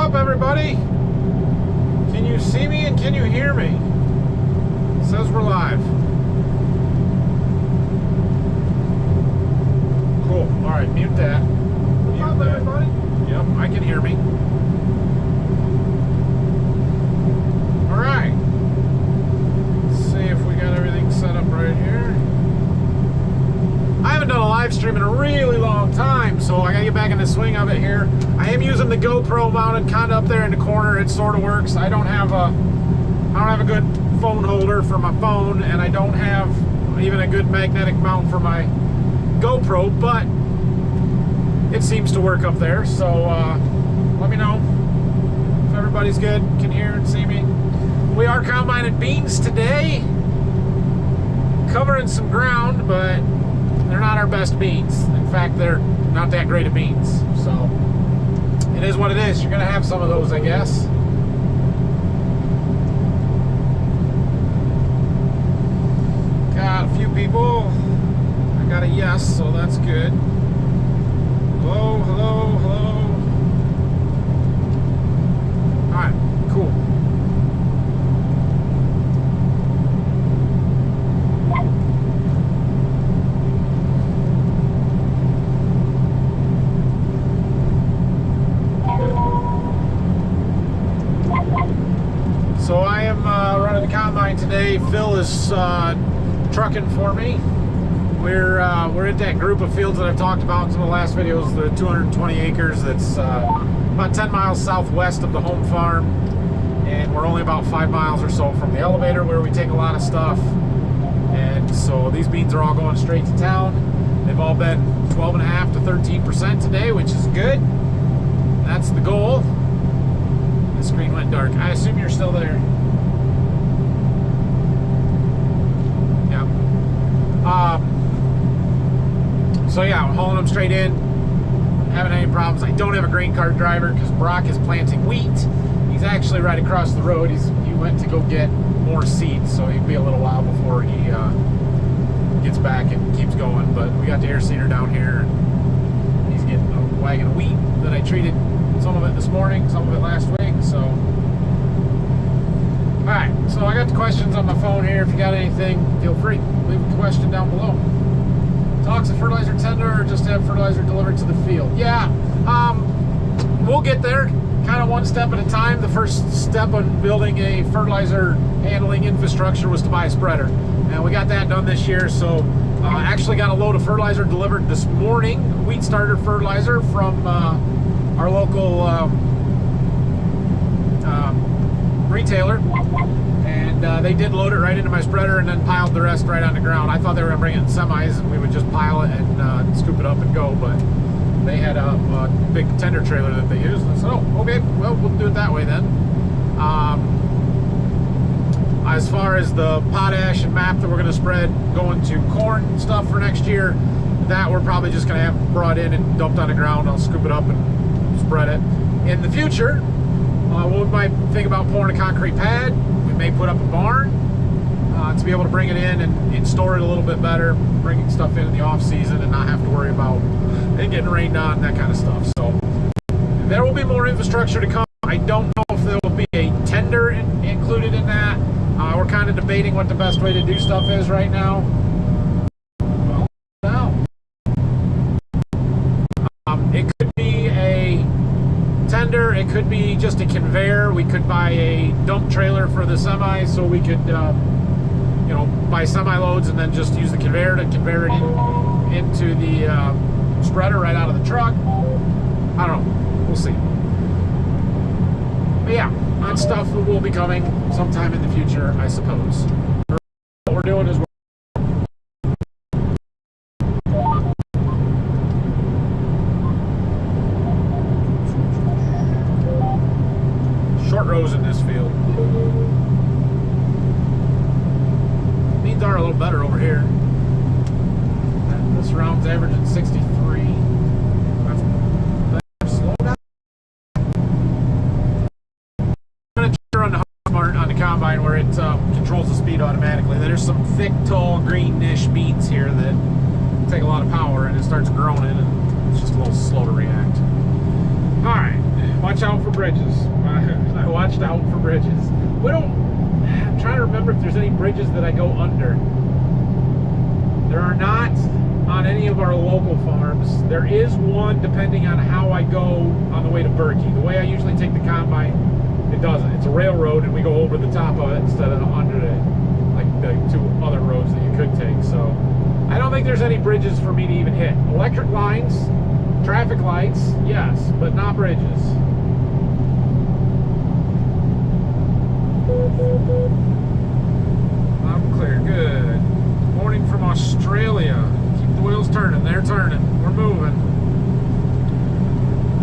up, everybody? Can you see me and can you hear me? It says we're live. Cool. All right, mute that. What's up, everybody? Yep, I can hear me. All right. Let's see if we got everything set up right here. I haven't done a live stream in a really long time, so I gotta get back in the swing of it here. I am using the GoPro mounted kind of up there in the corner. It sort of works. I don't have a good phone holder for my phone, and I don't have even a good magnetic mount for my GoPro, but it seems to work up there. So let me know if everybody's good, can hear and see me. We are combining beans today, covering some ground, but they're not our best beans. In fact, they're not that great of beans. So it is what it is. You're gonna have some of those, I guess. Got a few people. I got a yes, so that's good. Hello, hello, hello. All right, cool. So I am running the combine today. Phil is trucking for me. We're at that group of fields that I've talked about in some of the last videos, the 220 acres that's about 10 miles southwest of the home farm, and we're only about 5 miles or so from the elevator where we take a lot of stuff. And so these beans are all going straight to town. They've all been 12.5 to 13% today, which is good. That's the goal. The screen went dark. I assume you're still there. Yeah. So yeah, I'm hauling them straight in. Haven't any problems. I don't have a grain cart driver because Brock is planting wheat. He's actually right across the road. He went to go get more seeds, so he'll be a little while before he gets back and keeps going. But we got the air seeder down here. And he's getting a wagon of wheat that I treated. Some of it this morning, some of it last week, so. All right, so I got the questions on my phone here. If you got anything, feel free. Leave a question down below. Talks of fertilizer tender or just have fertilizer delivered to the field? Yeah, we'll get there, kind of one step at a time. The first step on building a fertilizer handling infrastructure was to buy a spreader. And we got that done this year, so actually got a load of fertilizer delivered this morning, wheat starter fertilizer from our local retailer, and they did load it right into my spreader and then piled the rest right on the ground. I thought they were going to bring it in semis and we would just pile it and scoop it up and go, but they had a big tender trailer that they used. And I said, oh, okay, well, we'll do it that way then. As far as the potash and MAP that we're going to spread going to corn stuff for next year, that we're probably just going to have brought in and dumped on the ground. I'll scoop it up and spread it. In the future, we might think about pouring a concrete pad. We may put up a barn to be able to bring it in and store it a little bit better, bringing stuff in the off season and not have to worry about it getting rained on, that kind of stuff. So there will be more infrastructure to come. I don't know if there will be a tender included in that. We're kind of debating what the best way to do stuff is right now. It could be a tender, it could be just a conveyor. We could buy a dump trailer for the semi, so we could you know, buy semi loads and then just use the conveyor to convey it into the spreader right out of the truck. I don't know, we'll see. But yeah, that stuff will be coming sometime in the future, I suppose. What we're doing is short rows in this field. Beans are a little better over here. This round's averaging 63. That's slow down. I'm going to run the Smart on the combine where it controls the speed automatically. There's some thick, tall, greenish beans here that take a lot of power, and it starts groaning, and it's just a little slow to react. All right, watch out for bridges. we don't, I'm trying to remember if there's any bridges that I go under. There are not on any of our local farms. There is one depending on how I go on the way to Berkey. The way I usually take the combine, it doesn't. It's a railroad and we go over the top of it instead of under it, like the two other roads that you could take. So I don't think there's any bridges for me to even hit. Electric lines, traffic lights, yes, but not bridges. I'm clear, good. Morning from Australia. Keep the wheels turning, they're turning, we're moving.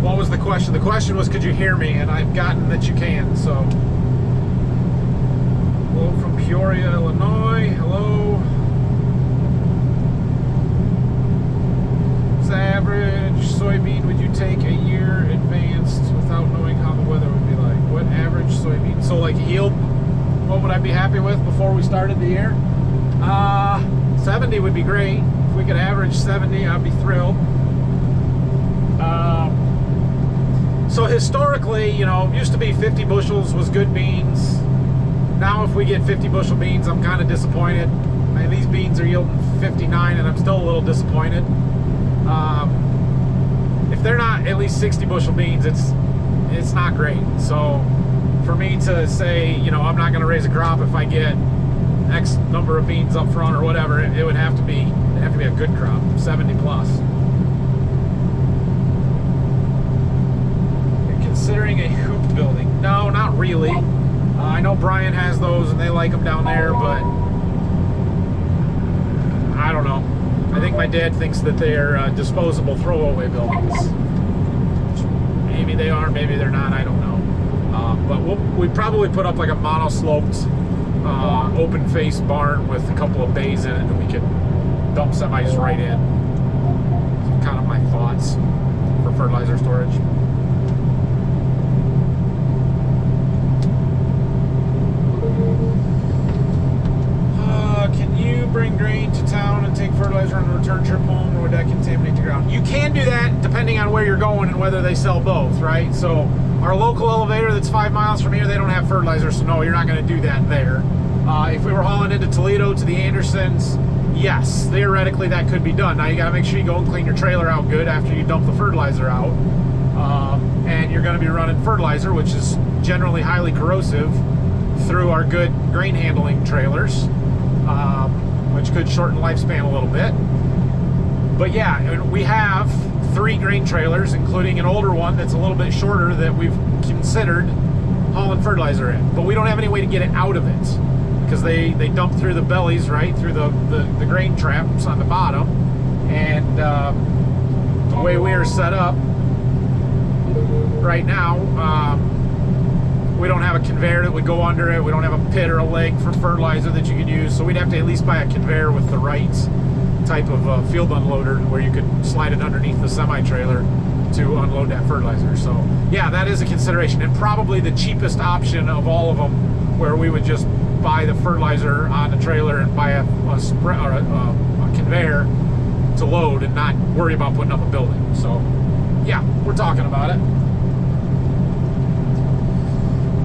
What was the question? The question was, could you hear me? And I've gotten that you can, so. Hello from Peoria, Illinois, hello. What's the average soybean would you take a year advanced without knowing how the weather would be like? What average soybean? So like yield, what would I be happy with before we started the year? 70 would be great. If we could average 70, I'd be thrilled. So historically, you know, used to be 50 bushels was good beans. Now if we get 50 bushel beans, I'm kind of disappointed. I mean, these beans are yielding 59 and I'm still a little disappointed. If they're not at least 60 bushel beans, it's not great. So for me to say, you know, I'm not going to raise a crop if I get X number of beans up front or whatever, it would have to be a good crop, 70 plus. You're considering a hoop building? No, not really. I know Brian has those and they like them down there, but I don't know. I think my dad thinks that they're disposable throwaway buildings. Maybe they are, maybe they're not, I don't know. But we'd probably put up like a mono-sloped open-faced barn with a couple of bays in it that we could dump semis right in. So kind of my thoughts for fertilizer storage. Can you bring grain to town and take fertilizer on a return trip home, or would that contaminate the ground? You can do that depending on where you're going and whether they sell both, right? So our local elevator that's 5 miles from here, they don't have fertilizer, so no, you're not going to do that there. If we were hauling into Toledo to the Andersons, yes, theoretically that could be done. Now you got to make sure you go and clean your trailer out good after you dump the fertilizer out. And you're going to be running fertilizer, which is generally highly corrosive, through our good grain handling trailers, which could shorten lifespan a little bit. But yeah, we have 3 grain trailers, including an older one that's a little bit shorter that we've considered hauling fertilizer in. But we don't have any way to get it out of it, because they dump through the bellies, right, through the grain traps on the bottom. And the way we are set up right now, we don't have a conveyor that would go under it. We don't have a pit or a leg for fertilizer that you could use. So we'd have to at least buy a conveyor with the right type of field unloader where you could slide it underneath the semi-trailer to unload that fertilizer. So yeah, that is a consideration, and probably the cheapest option of all of them, where we would just buy the fertilizer on the trailer and buy a conveyor to load and not worry about putting up a building. So yeah, we're talking about it.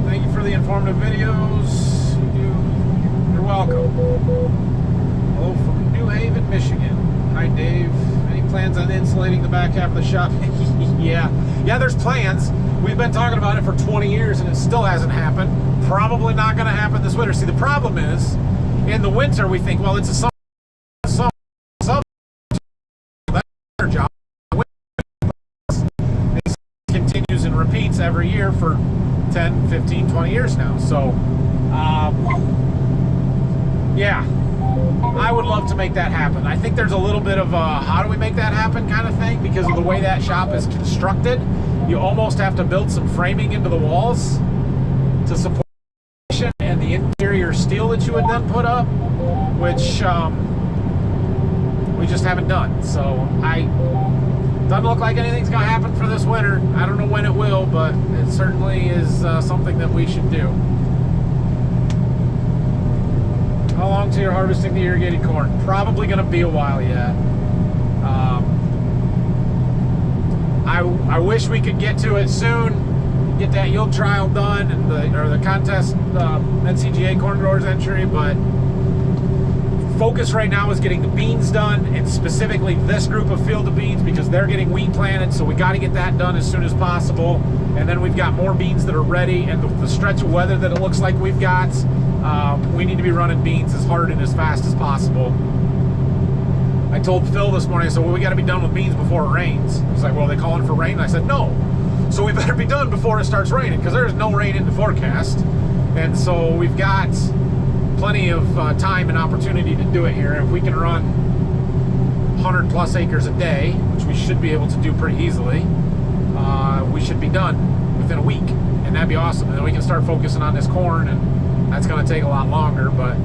Thank you for the informative videos. You're welcome. Hello from New Haven, Michigan. Hi, Dave. Any plans on insulating the back half of the shop? Yeah, there's plans. We've been talking about it for 20 years and it still hasn't happened. Probably not going to happen this winter. See, the problem is, in the winter we think, well, it's a summer job. It continues and repeats every year for 10, 15, 20 years now. So, yeah, I would love to make that happen. I think there's a little bit of a how do we make that happen kind of thing, because of the way that shop is constructed. You almost have to build some framing into the walls to support and the interior steel that you would then put up, which we just haven't done. So doesn't look like anything's gonna happen for this winter. I don't know when it will, but it certainly is something that we should do. How long till you're harvesting the irrigated corn? Probably gonna be a while yet. I wish we could get to it soon. get that yield trial done and the contest NCGA corn growers entry, but focus right now is getting the beans done, and specifically this group of field of beans because they're getting wheat planted, so we got to get that done as soon as possible. And then we've got more beans that are ready, and the stretch of weather that it looks like we've got, we need to be running beans as hard and as fast as possible. I told Phil this morning, I said, well, we got to be done with beans before it rains. He's like, well, are they calling for rain? And I said, no. So we better be done before it starts raining because there's no rain in the forecast. And so we've got plenty of time and opportunity to do it here. If we can run 100 plus acres a day, which we should be able to do pretty easily, we should be done within a week, and that'd be awesome. And then we can start focusing on this corn, and that's going to take a lot longer, but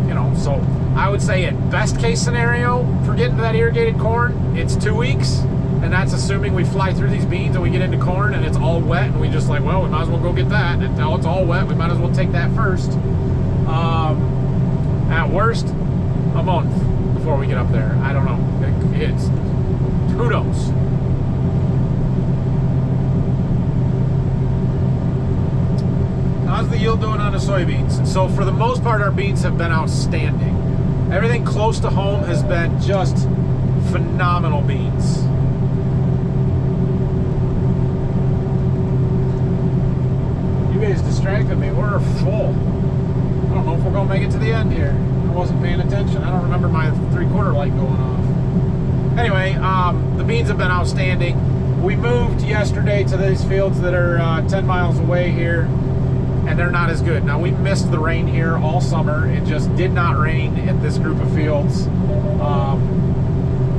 you know, so I would say at best case scenario for getting to that irrigated corn, it's 2 weeks, and that's assuming we fly through these beans and we get into corn and it's all wet, and we just like, well, we might as well go get that, and now it's all wet, we might as well take that first. At worst, a month before we get up there. I don't know. It's who knows. How's the yield doing on the soybeans? So for the most part, our beans have been outstanding. Everything close to home has been just phenomenal beans. You guys distracted me. We're full. I don't know if we're going to make it to the end here. I wasn't paying attention. I don't remember my 3/4 light going off. Anyway, the beans have been outstanding. We moved yesterday to these fields that are 10 miles away here, and they're not as good. Now, we missed the rain here all summer. It just did not rain at this group of fields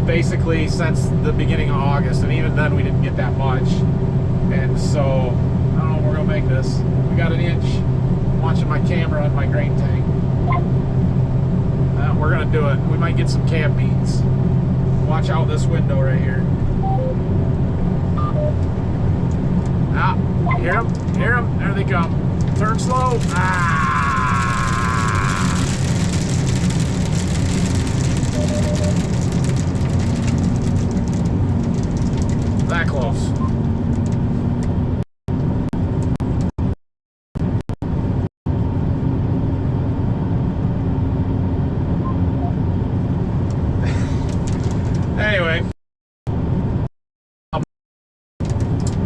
basically since the beginning of August, and even then we didn't get that much. And so, I don't know if we're going to make this. We got an inch. Watching my camera in my grain tank. We're gonna do it. We might get some cab beans. Watch out this window right here. Hear them? Hear them? There they come. Turn slow. That close. Anyway,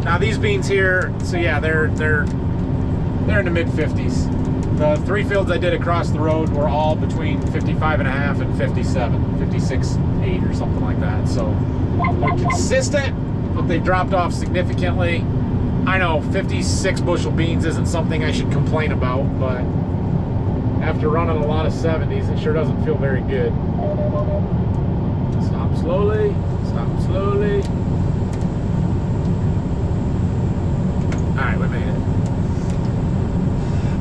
now these beans here, so yeah, they're in the mid 50s. The 3 fields I did across the road were all between 55.5 and 57, 56.8 or something like that. So they're consistent, but they dropped off significantly. I know 56 bushel beans isn't something I should complain about, but after running a lot of 70s, it sure doesn't feel very good. Stop slowly, stop slowly. Alright, we made it.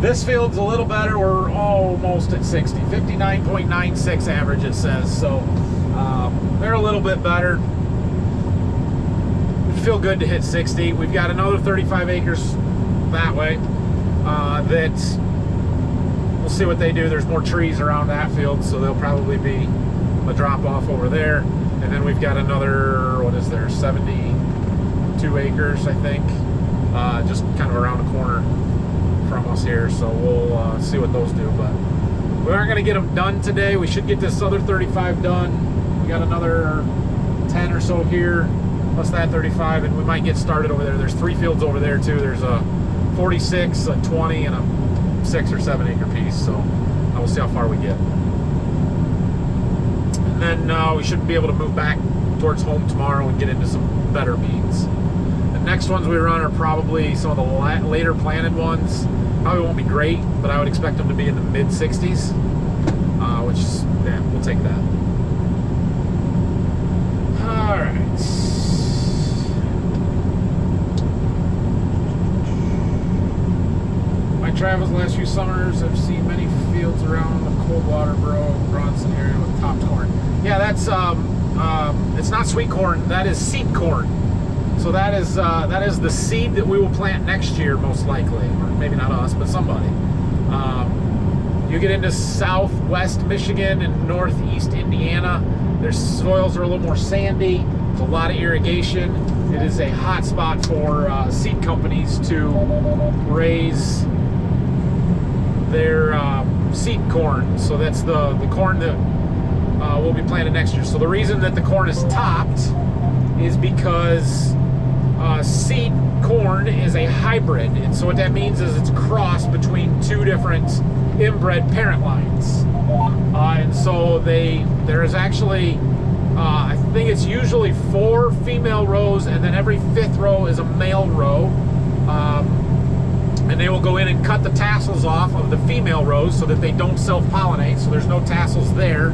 This field's a little better. We're almost at 60. 59.96 average, it says. So they're a little bit better. It'd feel good to hit 60. We've got another 35 acres that way that we'll see what they do. There's more trees around that field, so there'll probably be a drop off over there. And then we've got another, what is there, 72 acres, I think, just kind of around the corner from us here. So we'll see what those do, but we aren't going to get them done today. We should get this other 35 done. We got another 10 or so here, plus that 35, and we might get started over there. There's 3 fields over there too. There's a 46, a 20, and a 6 or 7 acre piece. So we'll see how far we get. And then we should be able to move back towards home tomorrow and get into some better beans. The next ones we run are probably some of the later planted ones. Probably won't be great, but I would expect them to be in the mid 60s, which is, yeah, we'll take that. All right. My travels the last few summers, I've seen many fields around the Coldwater, Bronson area with topped corn. Yeah, that's it's not sweet corn. That is seed corn. So that is the seed that we will plant next year, most likely, or maybe not us, but somebody. You get into southwest Michigan and northeast Indiana, their soils are a little more sandy. There's a lot of irrigation. It is a hot spot for seed companies to raise their seed corn. So that's the corn that we'll be planting next year. So the reason that the corn is topped is because seed corn is a hybrid. And so what that means is it's a cross between two different inbred parent lines. And so there is actually, I think it's usually 4 female rows, and then every 5th row is a male row. And they will go in and cut the tassels off of the female rows so that they don't self-pollinate, so there's no tassels there,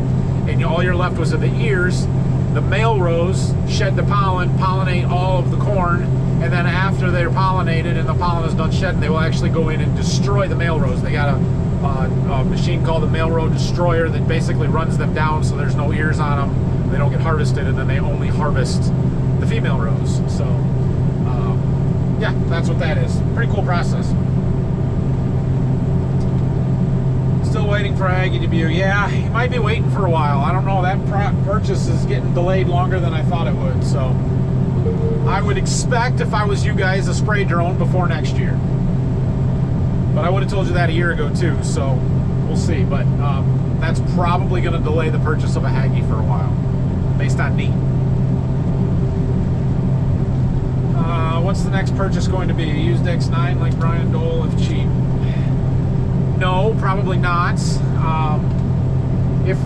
and all you're left was of the ears. The male rows shed the pollen, pollinate all of the corn, and then after they're pollinated and the pollen is done shedding, they will actually go in and destroy the male rows. They got a machine called the male row destroyer that basically runs them down so there's no ears on them, they don't get harvested, and then they only harvest the female rows. So yeah, that's what that is. Pretty cool process. Still waiting for Aggie debut. Yeah, you might be waiting for a while. I don't know. That purchase is getting delayed longer than I thought it would. So I would expect, if I was you guys, a spray drone before next year. But I would have told you that a year ago too. So we'll see. But that's probably going to delay the purchase of a Aggie for a while, based on need. What's the next purchase going to be? A used X9 like Brian Dole if cheap? No, probably not. If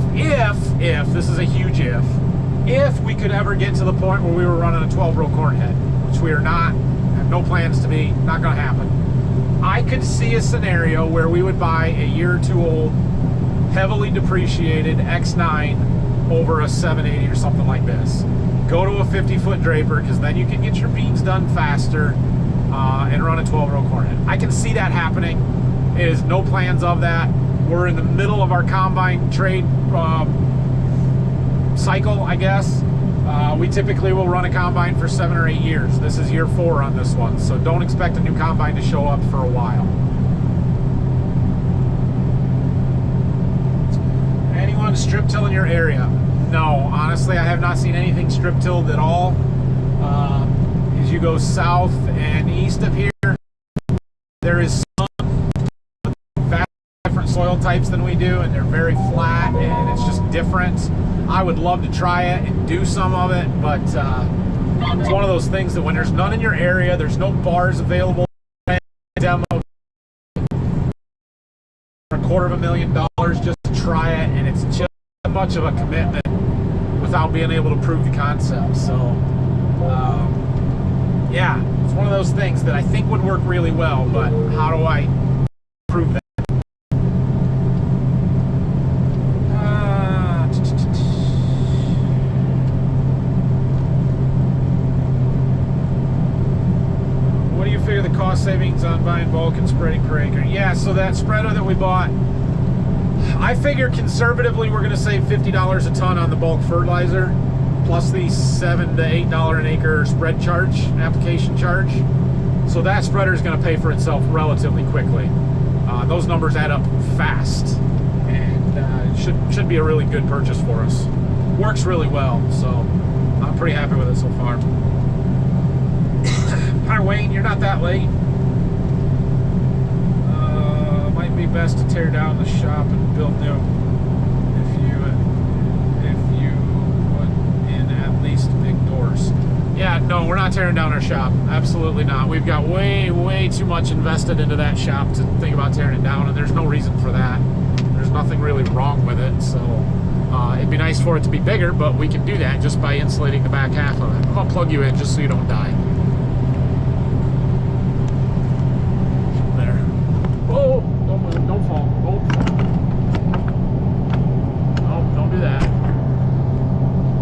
this is a huge if we could ever get to the point where we were running a 12-row corn head, which we are not, have no plans to be, not going to happen. I could see a scenario where we would buy a year or two old, heavily depreciated X9 over a 780 or something like this. Go to a 50-foot draper, because then you can get your beans done faster and run a 12-row corn head. I can see that happening. Is no plans of that. We're in the middle of our combine trade cycle, I guess. We typically will run a combine for 7 or 8 years. This is year 4 on this one, so don't expect a new combine to show up for a while. Anyone strip till in your area? No, honestly, I have not seen anything strip tilled at all. As you go south and east of here, there is different soil types than we do, and they're very flat, and it's just different. I would love to try it and do some of it, but it's one of those things that when there's none in your area, there's no bars available, demo $250,000 just to try it, and it's just much of a commitment without being able to prove the concept. So yeah, it's one of those things that I think would work really well, but how do I prove that? What do you figure the cost savings on buying bulk and spreading per acre? Yeah, so that spreader that we bought, I figure conservatively we're going to save $50 a ton on the bulk fertilizer, plus the $7 to $8 an acre spread charge, application charge. So that spreader is going to pay for itself relatively quickly. Those numbers add up fast, and should be a really good purchase for us. Works really well, so I'm pretty happy with it so far. Hi Wayne, you're not that late. Might be best to tear down the shop and build new. If you put in at least big doors. Yeah, no, we're not tearing down our shop. Absolutely not. We've got way too much invested into that shop to think about tearing it down, and there's no reason for that. There's nothing really wrong with it, so it'd be nice for it to be bigger, but we can do that just by insulating the back half of it. I'm gonna plug you in just so you don't die. There. Oh, don't move, don't fall, don't fall. Oh, don't do that.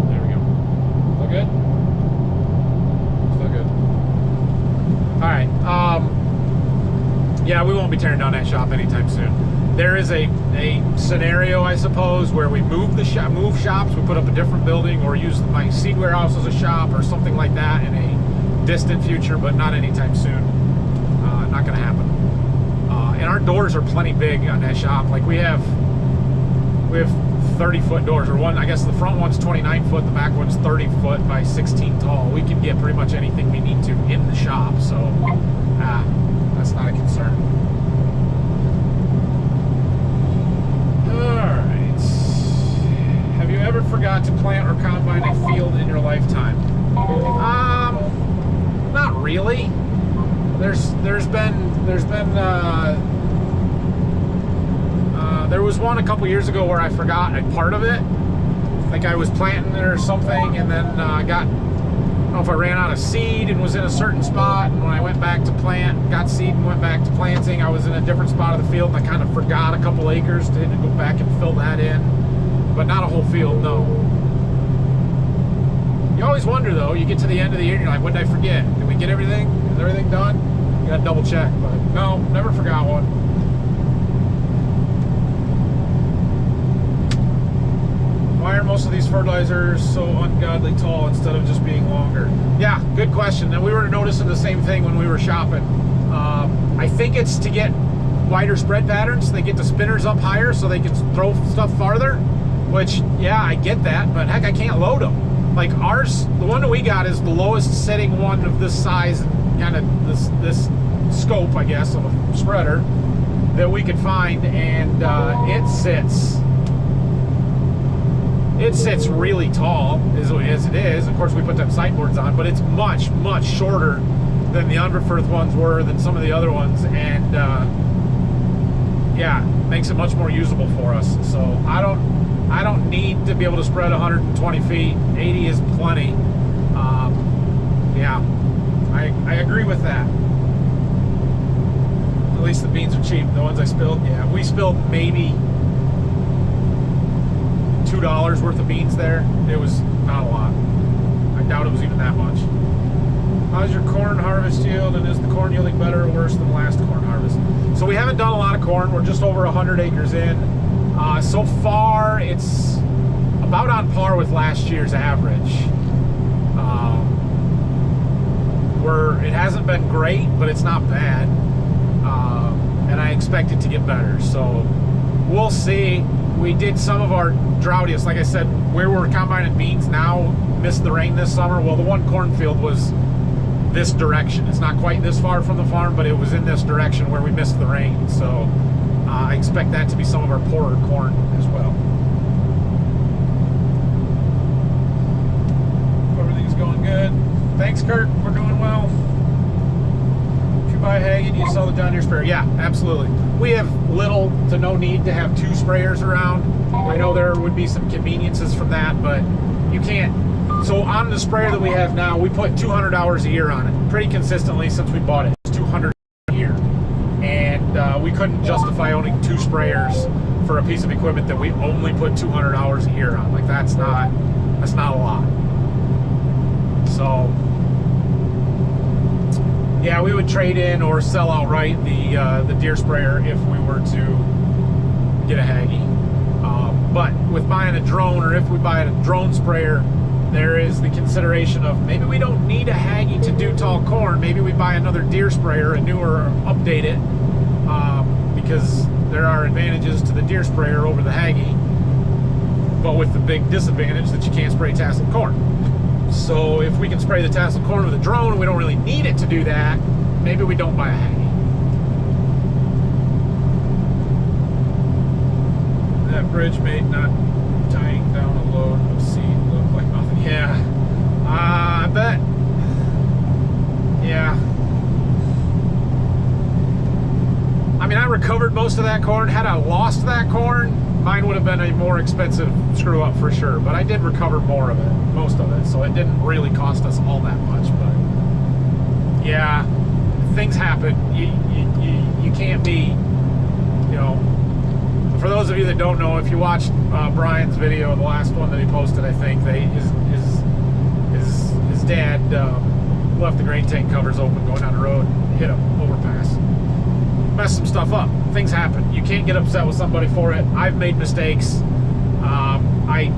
There we go. Still good? Still good. All right. Yeah, we won't be tearing down that shop anytime soon. There is a scenario, I suppose, where we move shops, we put up a different building, or use my seed warehouse as a shop or something like that in a distant future, but not anytime soon. Not going to happen. And our doors are plenty big on that shop. Like we have 30-foot doors, or one, I guess the front one's 29 foot, the back one's 30 foot by 16 tall. We can get pretty much anything we need to in the shop, so that's not a concern. Alright. Have you ever forgot to plant or combine a field in your lifetime? Not really. There was one a couple years ago where I forgot a part of it. Like I was planting it or something, and then I don't know if I ran out of seed and was in a certain spot, and when I went back to plant, got seed and went back to planting, I was in a different spot of the field, and I kind of forgot a couple acres, to go back and fill that in. But not a whole field, no. You always wonder though, you get to the end of the year and you're like, what did I forget? Did we get everything? Is everything done? You gotta double check, but no, never forgot one. Why are most of these fertilizers so ungodly tall instead of just being longer? Yeah, good question. And we were noticing the same thing when we were shopping. I think it's to get wider spread patterns. They get the spinners up higher so they can throw stuff farther, which, yeah, I get that, but heck, I can't load them. Like ours, the one that we got is the lowest setting one of this size, kind of this scope, I guess, of a spreader that we could find, and it sits really tall as it is. Of course, we put them sideboards on, but it's much, much shorter than the Underfirth ones were, than some of the other ones, and yeah, makes it much more usable for us. So I don't need to be able to spread 120 feet. 80 is plenty. Yeah, I agree with that. At least the beans are cheap. The ones I spilled, yeah, we spilled maybe $2 worth of beans there. It was not a lot. I doubt it was even that much. How's your corn harvest yield, and is the corn yielding better or worse than last corn harvest? So we haven't done a lot of corn. We're just over 100 acres in. So far, it's about on par with last year's average. It hasn't been great, but it's not bad. And I expect it to get better. So we'll see. We did some of our droughtiest, like I said, where we're combining beans now, missed the rain this summer. Well, the one cornfield was this direction. It's not quite this far from the farm, but it was in this direction where we missed the rain. So I expect that to be some of our poorer corn as well. Everything's going good. Thanks, Kurt. We're doing well. If you buy hay, do you sell the John Deere sprayer? Yeah, absolutely. We have little to no need to have 2 sprayers around. I know there would be some conveniences from that, but you can't. So on the sprayer that we have now, we put 200 hours a year on it, pretty consistently since we bought it. It's 200 a year. And we couldn't justify owning 2 sprayers for a piece of equipment that we only put 200 hours a year on. Like that's not a lot. So yeah, we would trade in or sell outright the Deere sprayer if we were to get a Haggy. But with buying a drone, or if we buy a drone sprayer, there is the consideration of maybe we don't need a Haggy to do tall corn. Maybe we buy another Deere sprayer, a newer, update it, because there are advantages to the Deere sprayer over the Haggy, but with the big disadvantage that you can't spray tasseled corn. So if we can spray the tasseled corn with a drone and we don't really need it to do that, maybe we don't buy a Haggy. That bridge made not tying down a load of seed look like nothing. Yeah, I bet. Yeah. I mean, I recovered most of that corn. Had I lost that corn, mine would have been a more expensive screw up for sure. But I did recover more of it, most of it, so it didn't really cost us all that much. But yeah, things happen. You can't be, you know. For those of you that don't know, if you watched Brian's video, the last one that he posted, I think his dad left the grain tank covers open going down the road, hit a overpass, messed some stuff up. Things happen. You can't get upset with somebody for it. I've made mistakes. I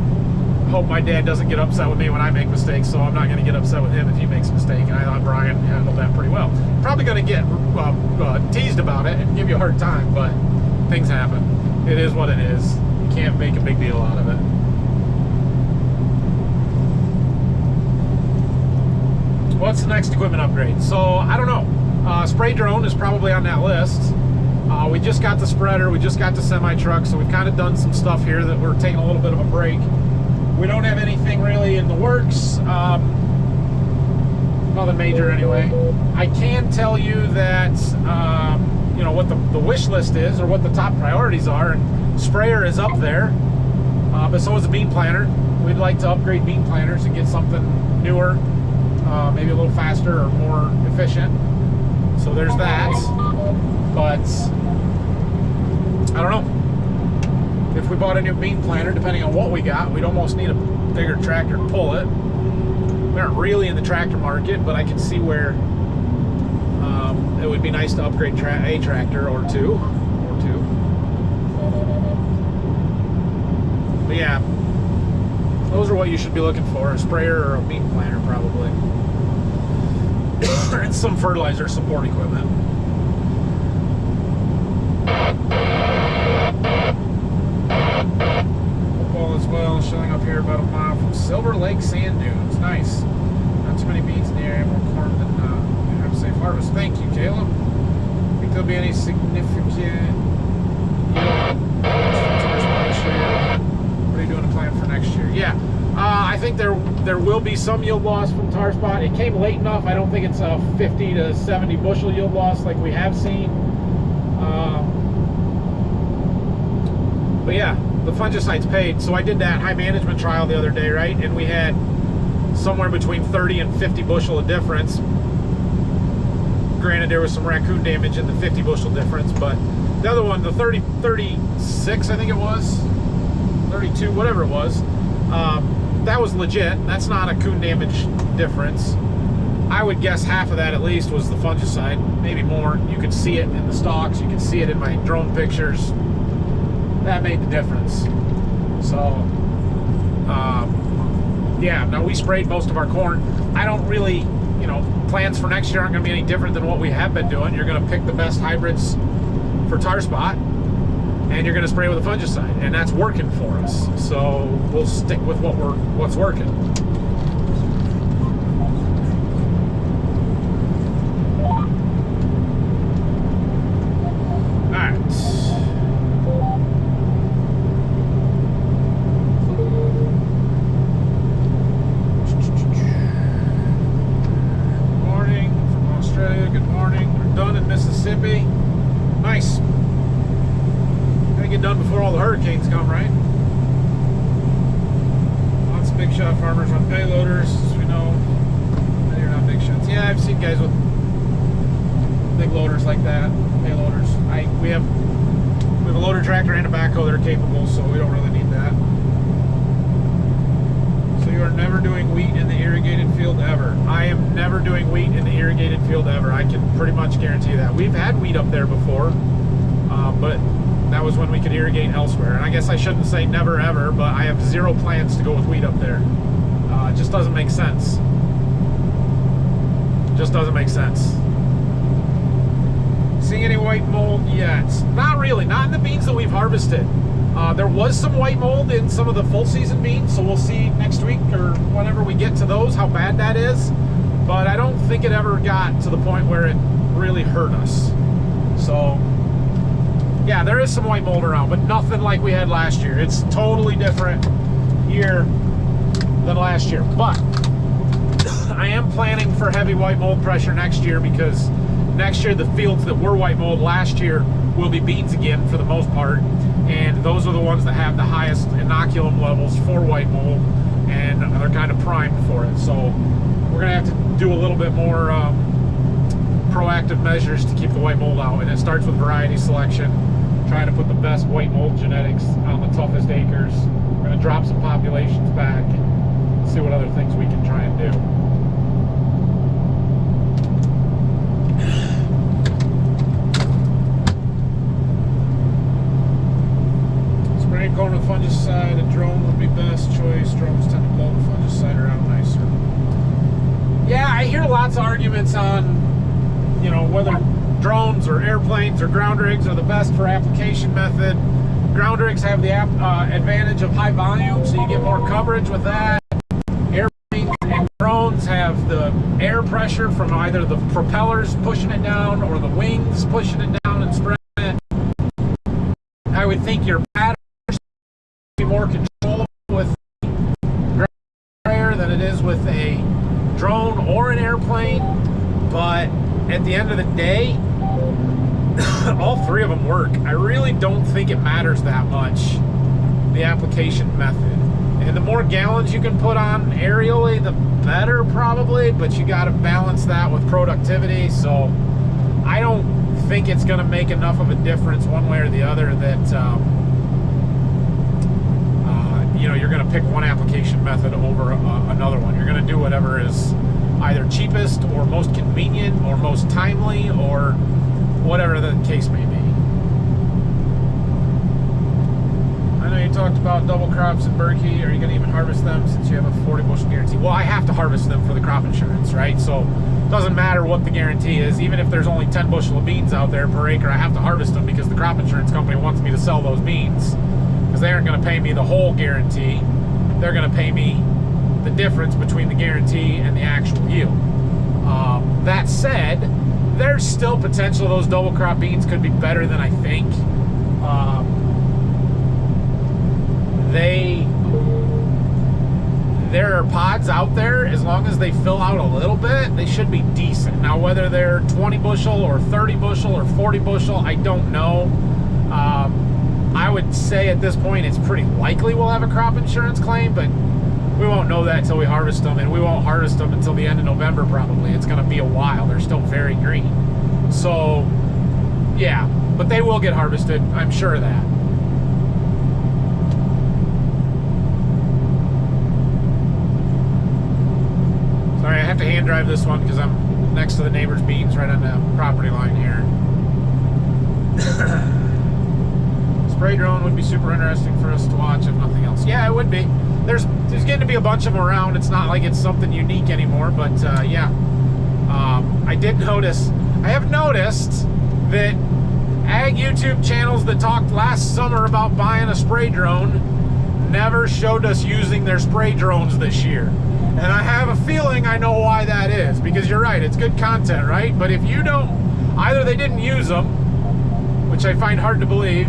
hope my dad doesn't get upset with me when I make mistakes, so I'm not going to get upset with him if he makes a mistake. And I thought Brian handled that pretty well. Probably going to get teased about it and give you a hard time, but things happen. It is what it is. can't make a big deal out of it. What's the next equipment upgrade? So, I don't know. Spray drone is probably on that list. We just got the spreader, we just got the semi-truck, so we've kind of done some stuff here that we're taking a little bit of a break. We don't have anything really in the works. Nothing major anyway. I can tell you that, you know, what the wish list is, or what the top priorities are, and sprayer is up there, but so is the bean planter. We'd like to upgrade bean planters and get something newer, maybe a little faster or more efficient. So there's that. But I don't know. If we bought a new bean planter, depending on what we got, we'd almost need a bigger tractor to pull it. We aren't really in the tractor market, but I can see where it would be nice to upgrade a tractor or two. But yeah, those are what you should be looking for: a sprayer or a bean planter, probably, and some fertilizer support equipment. Football as well, showing up here about a mile from Silver Lake Sand Dunes. Nice. Not too many beans in the area, more corn than have a safe harvest. Thank you, Caleb. Think there'll be any significant what are you doing to plan for next year? Yeah, I think there will be some yield loss from tar spot. It came late enough. I don't think it's a 50 to 70 bushel yield loss like we have seen. But yeah, the fungicide's paid. So I did that high management trial the other day, right? And we had somewhere between 30 and 50 bushel of difference. Granted, there was some raccoon damage in the 50 bushel difference, but the other one, the 36, I think it was, 32, whatever it was, that was legit. That's not a coon damage difference. I would guess half of that at least was the fungicide, maybe more. You could see it in the stalks, you could see it in my drone pictures. That made the difference. So, yeah, now we sprayed most of our corn. I don't really, you know, plans for next year aren't going to be any different than what we have been doing. You're going to pick the best hybrids for tar spot, and you're going to spray with a fungicide, and that's working for us. So we'll stick with what's working. Nice. Gotta get done before all the hurricanes come, right? Lots of big shot farmers run payloaders, as we know. Many are not big shots. Yeah, I've seen guys with big loaders like that, payloaders. We have a loader tractor and a backhoe that are capable, so we don't really need that. So you are never doing wheat in the irrigated field ever. I am never doing wheat in the irrigated field ever. I can pretty much guarantee that. We've had wheat up there before, but that was when we could irrigate elsewhere. And I guess I shouldn't say never ever, but I have zero plans to go with wheat up there. It just doesn't make sense. Just doesn't make sense. Seeing any white mold yet? Not really. Not in the beans that we've harvested. There was some white mold in some of the full season beans, so we'll see next week or whenever we get to those how bad that is. But I don't think it ever got to the point where it really hurt us. So yeah, there is some white mold around, but nothing like we had last year. It's totally different year than last year. But I am planning for heavy white mold pressure next year, because next year the fields that were white mold last year will be beans again for the most part. And those are the ones that have the highest inoculum levels for white mold, and they're kind of primed for it. So we're going to have to do a little bit more proactive measures to keep the white mold out. And it starts with variety selection, trying to put the best white mold genetics on the toughest acres. We're going to drop some populations back and see what other things we can try and do. Going with fungicide, a drone would be best choice. Drones tend to blow the fungicide around nicer. Yeah, I hear lots of arguments on, you know, whether drones or airplanes or ground rigs are the best for application method. Ground rigs have the advantage of high volume, so you get more coverage with that. Airplanes and drones have the air pressure from either the propellers pushing it down or the wings pushing it down and spreading it. I would think your battery should be more controllable with ground air than it is with a drone or an airplane, but at the end of the day, all three of them work. I really don't think it matters that much, the application method. And the more gallons you can put on aerially, the better probably, but you got to balance that with productivity. So I don't think it's going to make enough of a difference one way or the other that you're going to pick one application method over another one. You're going to do whatever is either cheapest or most convenient or most timely or whatever the case may be. I know you talked about double crops in Berkey. Are you going to even harvest them since you have a 40 bushel guarantee? Well, I have to harvest them for the crop insurance, right? So it doesn't matter what the guarantee is. Even if there's only 10 bushel of beans out there per acre, I have to harvest them because the crop insurance company wants me to sell those beans, because they aren't going to pay me the whole guarantee. They're going to pay me the difference between the guarantee and the actual yield. That said, there's still potential those double crop beans could be better than I think. There are pods out there, as long as they fill out a little bit, they should be decent. Now, whether they're 20 bushel or 30 bushel or 40 bushel, I don't know. I would say at this point it's pretty likely we'll have a crop insurance claim, but we won't know that until we harvest them, and we won't harvest them until the end of November probably. It's going to be a while. They're still very green. So, yeah, but they will get harvested. I'm sure of that. Sorry, I have to hand drive this one because I'm next to the neighbor's beans right on the property line here. Spray drone would be super interesting for us to watch, if nothing else. Yeah, it would be. There's getting to be a bunch of them around. It's not like it's something unique anymore, but yeah. I have noticed that ag YouTube channels that talked last summer about buying a spray drone never showed us using their spray drones this year. And I have a feeling I know why that is, because you're right, it's good content, right? But if you don't, either they didn't use them, which I find hard to believe,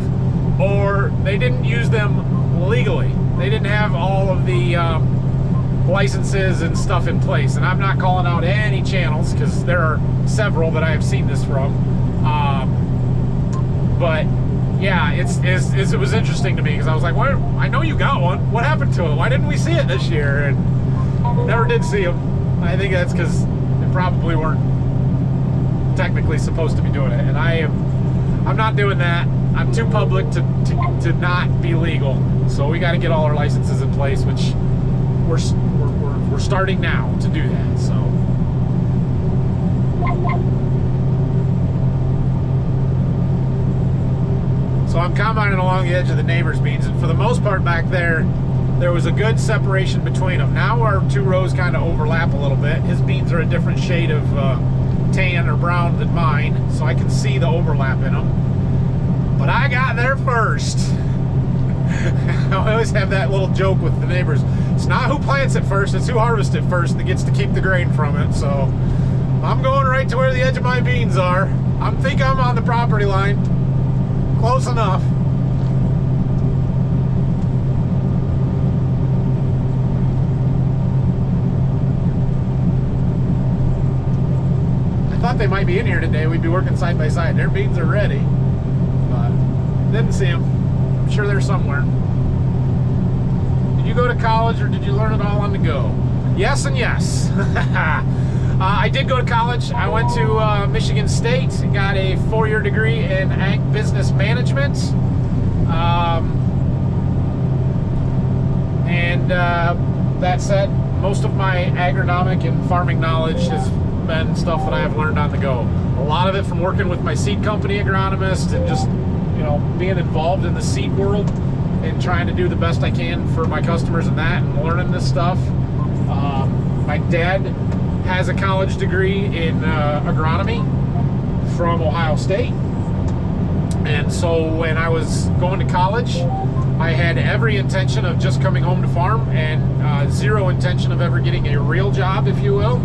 or they didn't use them legally. They didn't have all of the licenses and stuff in place. And I'm not calling out any channels, because there are several that I have seen this from. But yeah, it was interesting to me, because I was like, "What? I know you got one. What happened to it? Why didn't we see it this year?" And never did see them. I think that's because they probably weren't technically supposed to be doing it. And I'm not doing that. I'm too public to not be legal. So we got to get all our licenses in place, which we're starting now to do that. So I'm combining along the edge of the neighbor's beans, and for the most part back there was a good separation between them. Now our two rows kind of overlap a little bit. His beans are a different shade of tan or brown than mine, so I can see the overlap in them. But I got there first. I always have that little joke with the neighbors. It's not who plants it first, it's who harvests it first that gets to keep the grain from it. So I'm going right to where the edge of my beans are. I think I'm on the property line. Close enough. I thought they might be in here today. We'd be working side by side. Their beans are ready, but didn't see them. I'm sure they're somewhere. Did you go to college, or did you learn it all on the go? Yes and yes. I did go to college. I went to Michigan State and got a 4-year degree in ag business management. That said, most of my agronomic and farming knowledge has been stuff that I have learned on the go. A lot of it from working with my seed company agronomist and just, being involved in the seed world and trying to do the best I can for my customers and that, and learning this stuff. My dad has a college degree in agronomy from Ohio State, And so when I was going to college, I had every intention of just coming home to farm and zero intention of ever getting a real job, if you will.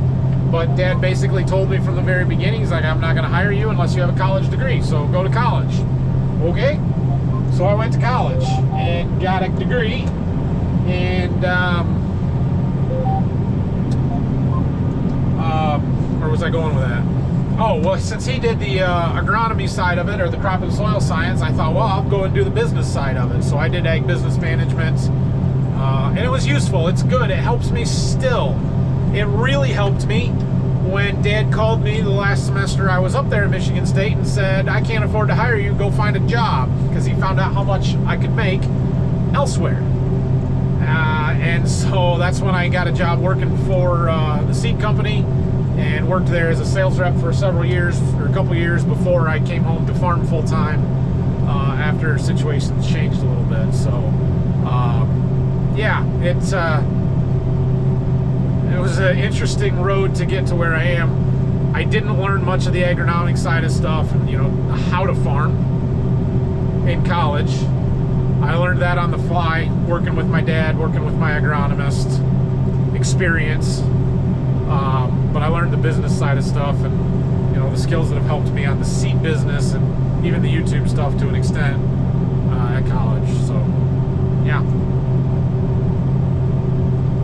But Dad basically told me from the very beginning, he's like, I'm not going to hire you unless you have a college degree, so go to college. Okay? So I went to college and got a degree, and where was I going with that? Oh, well, since he did the agronomy side of it, or the crop and soil science, I thought, well, I'll go and do the business side of it. So I did ag business management, and it was useful. It's good. It helps me still. It really helped me when Dad called me the last semester I was up there in Michigan State and said, I can't afford to hire you, go find a job, because he found out how much I could make elsewhere. And so that's when I got a job working for the seed company, and worked there as a sales rep for several years, or a couple years, before I came home to farm full time after situations changed a little bit. So yeah, it was an interesting road to get to where I am. I didn't learn much of the agronomic side of stuff, and how to farm in college. I learned that on the fly, working with my dad, working with my agronomist experience. But I learned the business side of stuff, and the skills that have helped me on the seed business and even the YouTube stuff to an extent at college. So yeah,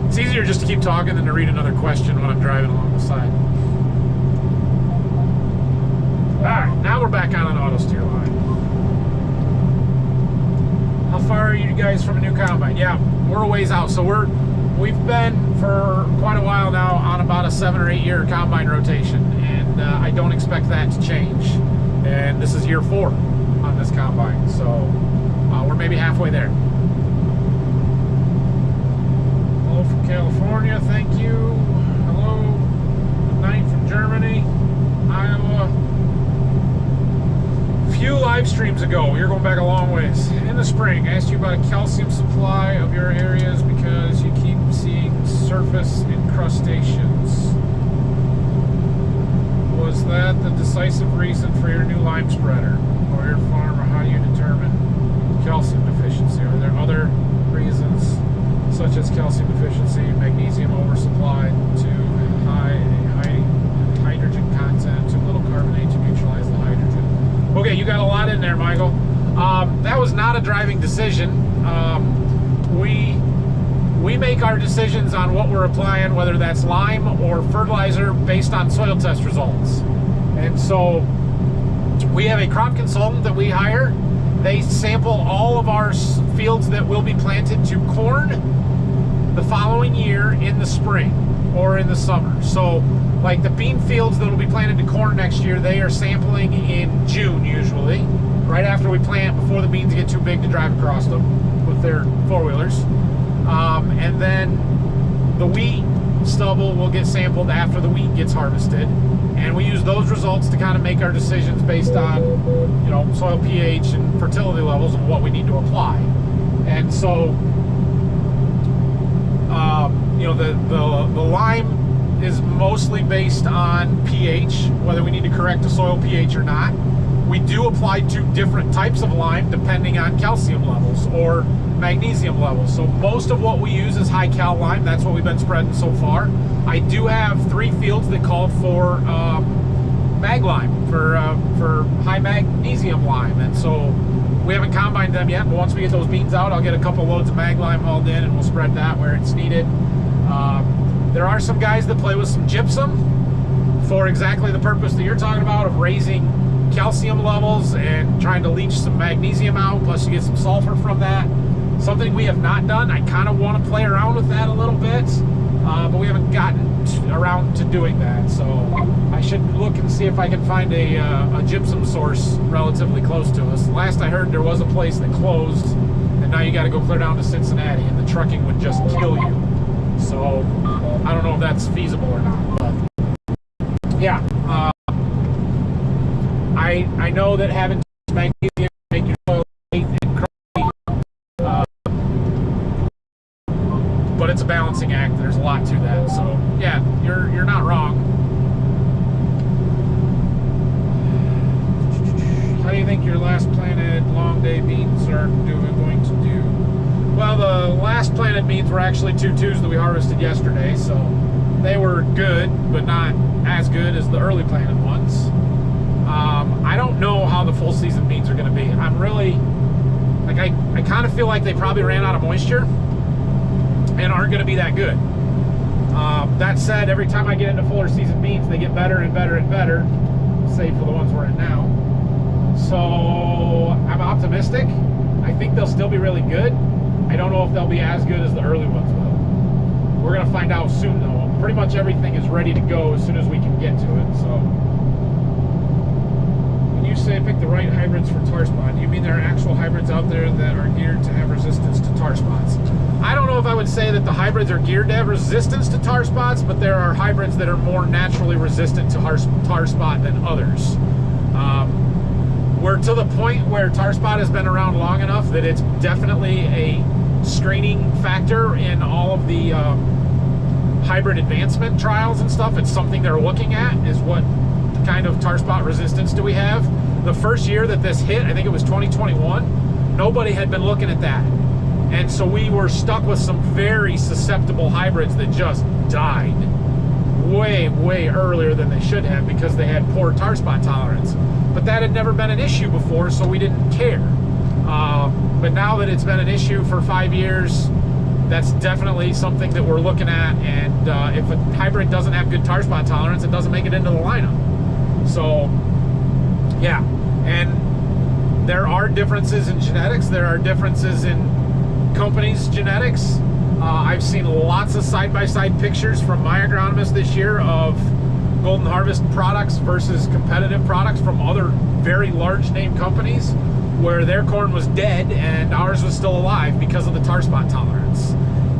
it's easier just to keep talking than to read another question when I'm driving along the side. Alright, now we're back on an auto steer line. How far are you guys from a new combine? Yeah, we're a ways out. So we've been for quite a while now on about a 7 or 8 year combine rotation, and I don't expect that to change. And this is year 4 on this combine, so we're maybe halfway there. Hello from California, thank you. Hello, good night from Germany, Iowa. Few live streams ago, you're going back a long ways. In the spring, I asked you about a calcium supply of your areas because you keep seeing surface incrustations. Was that the decisive reason for your new lime spreader or your farm, or how do you determine calcium deficiency? Are there other reasons, such as calcium deficiency, magnesium oversupply, too high hydrogen content, too little carbonate to neutralize the hydrogen? Okay, you got a lot in there, Michael. That was not a driving decision. We make our decisions on what we're applying, whether that's lime or fertilizer, based on soil test results. And so we have a crop consultant that we hire. They sample all of our fields that will be planted to corn the following year in the spring or in the summer. So like the bean fields that will be planted to corn next year, they are sampling in June usually, right after we plant, before the beans get too big to drive across them with their four-wheelers. And then the wheat stubble will get sampled after the wheat gets harvested, and we use those results to kind of make our decisions based on soil pH and fertility levels of what we need to apply. And so the lime is mostly based on pH, whether we need to correct the soil pH or not. We do apply 2 different types of lime depending on calcium levels or magnesium levels. So most of what we use is high cal lime. That's what we've been spreading so far. I do have 3 fields that call for mag lime, for high magnesium lime, and so we haven't combined them yet, but once we get those beans out, I'll get a couple loads of mag lime hauled in, and we'll spread that where it's needed. There are some guys that play with some gypsum for exactly the purpose that you're talking about, of raising calcium levels and trying to leach some magnesium out, plus you get some sulfur from that. Something we have not done. I kind of want to play around with that a little bit, but we haven't gotten around to doing that. So I should look and see if I can find a gypsum source relatively close to us. Last I heard, there was a place that closed, and now you got to go clear down to Cincinnati, and the trucking would just kill you. So I don't know if that's feasible or not, but yeah. I know that having magnesium make your soil weight and crusty, but it's a balancing act. There's a lot to that. So yeah, you're not wrong. How do you think your last plant are going to do? Well, the last planted beans were actually 2.2s that we harvested yesterday, so they were good, but not as good as the early planted ones. I don't know how the full season beans are going to be. I'm really, like, I kind of feel like they probably ran out of moisture and aren't going to be that good. That said, every time I get into fuller season beans, they get better and better and better, save for the ones we're in now. So I'm optimistic. I think they'll still be really good. I don't know if they'll be as good as the early ones will. We're going to find out soon, though. Pretty much everything is ready to go as soon as we can get to it. So when you say pick the right hybrids for tar spot, do you mean there are actual hybrids out there that are geared to have resistance to tar spots? I don't know if I would say that the hybrids are geared to have resistance to tar spots, but there are hybrids that are more naturally resistant to tar spot than others. We're to the point where tar spot has been around long enough that it's definitely a screening factor in all of the hybrid advancement trials and stuff. It's something they're looking at, is what kind of tar spot resistance do we have. The first year that this hit, I think it was 2021, nobody had been looking at that. And so we were stuck with some very susceptible hybrids that just died way, way earlier than they should have because they had poor tar spot tolerance. But that had never been an issue before, so we didn't care. But now that it's been an issue for 5 years, that's definitely something that we're looking at. And if a hybrid doesn't have good tar spot tolerance, it doesn't make it into the lineup. So, yeah. And there are differences in genetics. There are differences in companies' genetics. I've seen lots of side-by-side pictures from my agronomist this year of Golden Harvest products versus competitive products from other very large name companies where their corn was dead and ours was still alive because of the tar spot tolerance.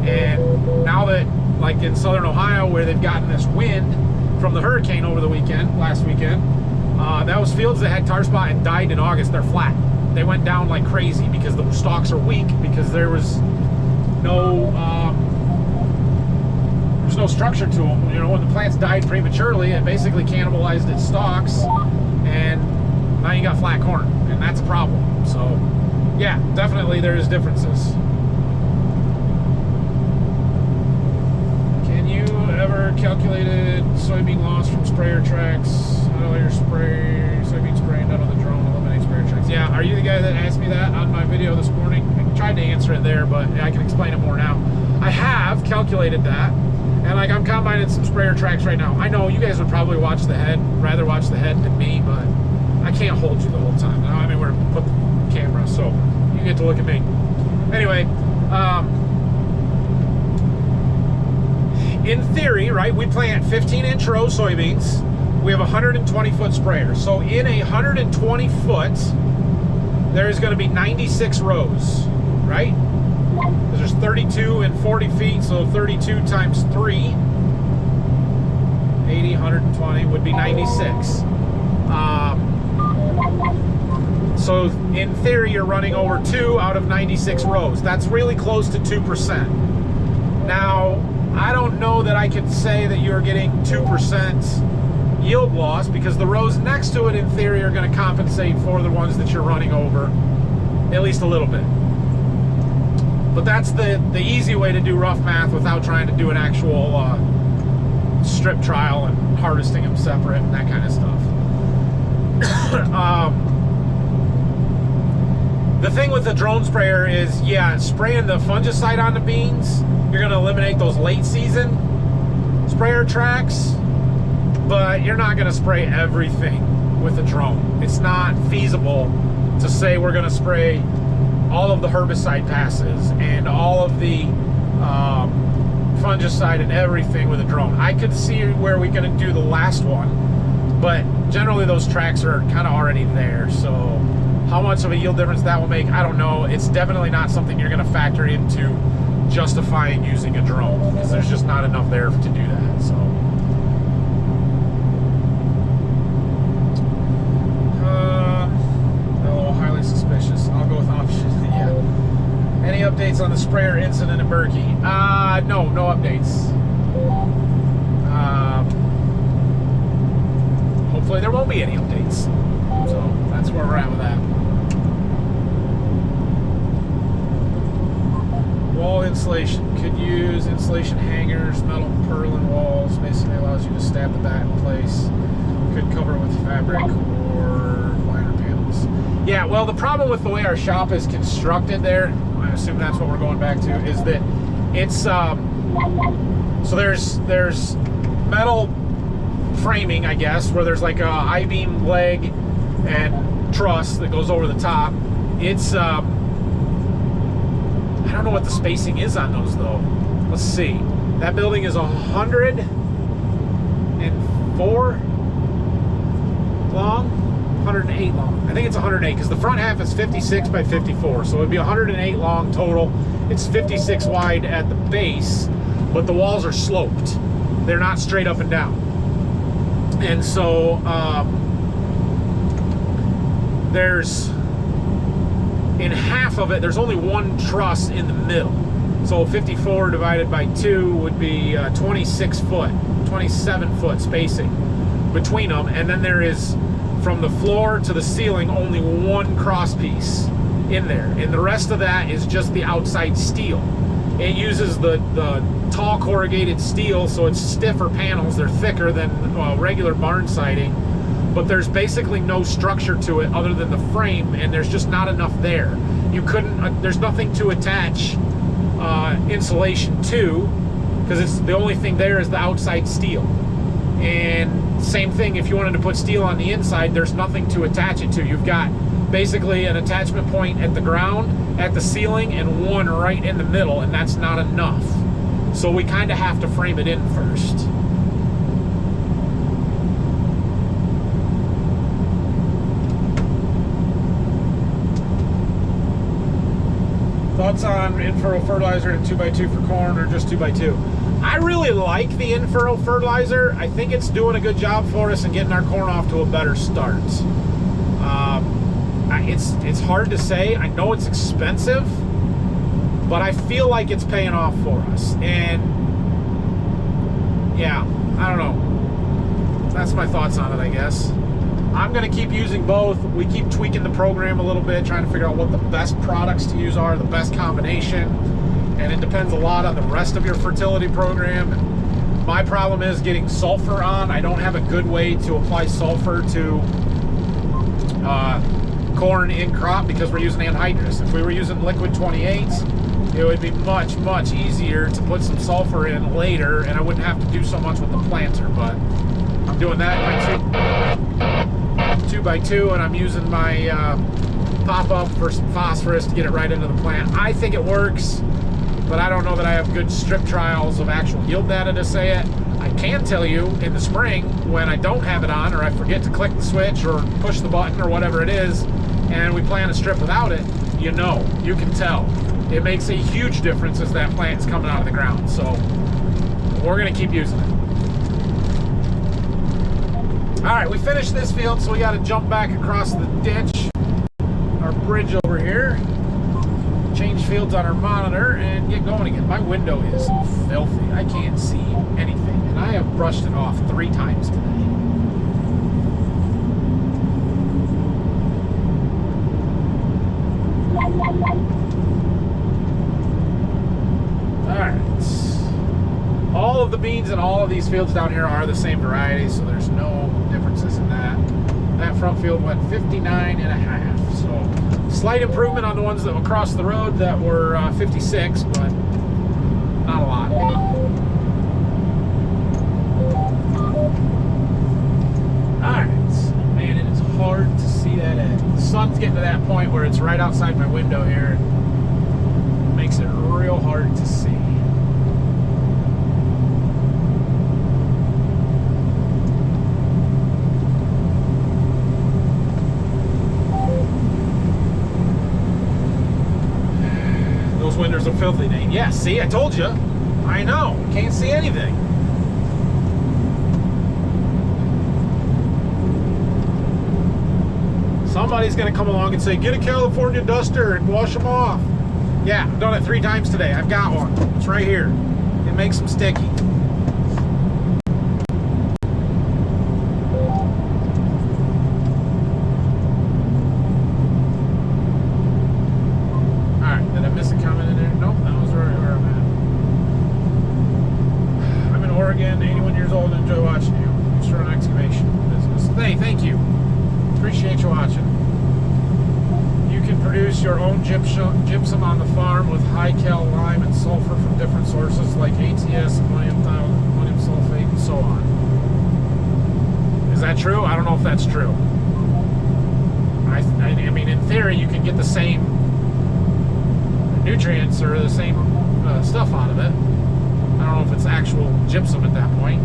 And now that, like in southern Ohio, where they've gotten this wind from the hurricane over the weekend, last weekend, those fields that had tar spot and died in August, they're flat. They went down like crazy because the stalks are weak, because there was no structure to them. You know, when the plants died prematurely, it basically cannibalized its stalks, and now you got flat corn, and that's a problem. So, yeah, definitely there's differences. Can you ever calculated soybean loss from sprayer tracks? How do your soybean spraying done on the drone eliminate sprayer tracks? Yeah, are you the guy that asked me that on my video this morning? I tried to answer it there, but I can explain it more now. I have calculated that. And like, I'm combining some sprayer tracks right now. I know you guys would probably rather watch the head than me, but I can't hold you the whole time. I mean, we're put the camera, so you get to look at me. Anyway, in theory, right, we plant 15-inch row soybeans. We have a 120-foot sprayer. So in a 120 foot, there is going to be 96 rows, right? There's 32 and 40 feet, so 32 times 3, 80, 120 would be 96. So in theory, you're running over 2 out of 96 rows. That's really close to 2%. Now, I don't know that I could say that you're getting 2% yield loss, because the rows next to it, in theory, are going to compensate for the ones that you're running over, at least a little bit. But that's the easy way to do rough math without trying to do an actual strip trial and harvesting them separate and that kind of stuff. The thing with the drone sprayer is, yeah, spraying the fungicide on the beans, you're going to eliminate those late season sprayer tracks, but you're not going to spray everything with a drone. It's not feasible to say we're going to spray all of the herbicide passes and all of the fungicide and everything with a drone. I could see where we're going to do the last one, but generally those tracks are kind of already there. So how much of a yield difference that will make, I don't know. It's definitely not something you're going to factor into justifying using a drone, because there's just not enough there to do that. So highly suspicious. I'll go with option. Yeah. Any updates on the sprayer incident at Berkey? No updates. Hopefully there won't be any updates. So that's where we're at with that. Wall insulation. Could use insulation hangers, metal purlin walls. Basically allows you to stab the bat in place. Could cover with fabric or liner panels. Yeah, well, the problem with the way our shop is constructed there, I assume that's what we're going back to, is that it's so there's metal framing, I guess, where there's like a I-beam leg and truss that goes over the top. It's I don't know what the spacing is on those though. Let's see. That building is 104 long, 108 long. I think it's 108 because the front half is 56 by 54, so it'd be 108 long total. It's 56 wide at the base, but the walls are sloped. They're not straight up and down. And so there's, in half of it, there's only one truss in the middle. So 54 divided by 2 would be 26 foot, 27 foot spacing between them. And then there is, from the floor to the ceiling, only one cross piece in there. And the rest of that is just the outside steel. It uses the tall corrugated steel, so it's stiffer panels. They're thicker than regular barn siding, but there's basically no structure to it other than the frame, and there's just not enough there. You couldn't, there's nothing to attach insulation to, because it's the only thing there is the outside steel. And same thing, if you wanted to put steel on the inside, there's nothing to attach it to. You've got basically an attachment point at the ground, at the ceiling, and one right in the middle, and that's not enough. So we kind of have to frame it in first. Thoughts on in-furrow fertilizer and 2x2 for corn, or just 2x2? I really like the in-furrow fertilizer. I think it's doing a good job for us and getting our corn off to a better start. It's hard to say. I know it's expensive, but I feel like it's paying off for us. And yeah, I don't know. That's my thoughts on it, I guess. I'm going to keep using both. We keep tweaking the program a little bit, trying to figure out what the best products to use are, the best combination. And it depends a lot on the rest of your fertility program. My problem is getting sulfur on. I don't have a good way to apply sulfur to corn in crop because we're using anhydrous. If we were using liquid 28s, it would be much, much easier to put some sulfur in later, and I wouldn't have to do so much with the planter. But I'm doing that in my 2x2, and I'm using my pop-up for some phosphorus to get it right into the plant. I think it works, but I don't know that I have good strip trials of actual yield data to say it. I can tell you in the spring when I don't have it on, or I forget to click the switch or push the button or whatever it is, and we plant a strip without it, you know, you can tell. It makes a huge difference as that plant's coming out of the ground. So we're gonna keep using it. All right, we finished this field, so we got to jump back across the ditch, our bridge over here, change fields on our monitor, and get going again. My window is filthy. I can't see anything, and I have brushed it off 3 times today. All right. All of the beans in all of these fields down here are the same variety, so there's no differences in that. That front field went 59.5, so slight improvement on the ones that were across the road that were 56, but not a lot. Alright, man, it is hard to see that edge. The sun's getting to that point where it's right outside my window here. It makes it real hard to see. Windows are filthy, Nate. Yeah, see, I told you. I know. Can't see anything. Somebody's going to come along and say, get a California duster and wash them off. Yeah, I've done it 3 times today. I've got one. It's right here. It makes them sticky. Alright, did I miss a comment in there? Nope, that was right. Hey, thank you. Appreciate you watching. You can produce your own gypsum on the farm with high-cal lime and sulfur from different sources like ATS, ammonium sulfate, and so on. Is that true? I don't know if that's true. I mean, in theory, you can get the same nutrients or the same stuff out of it. I don't know if it's actual gypsum at that point.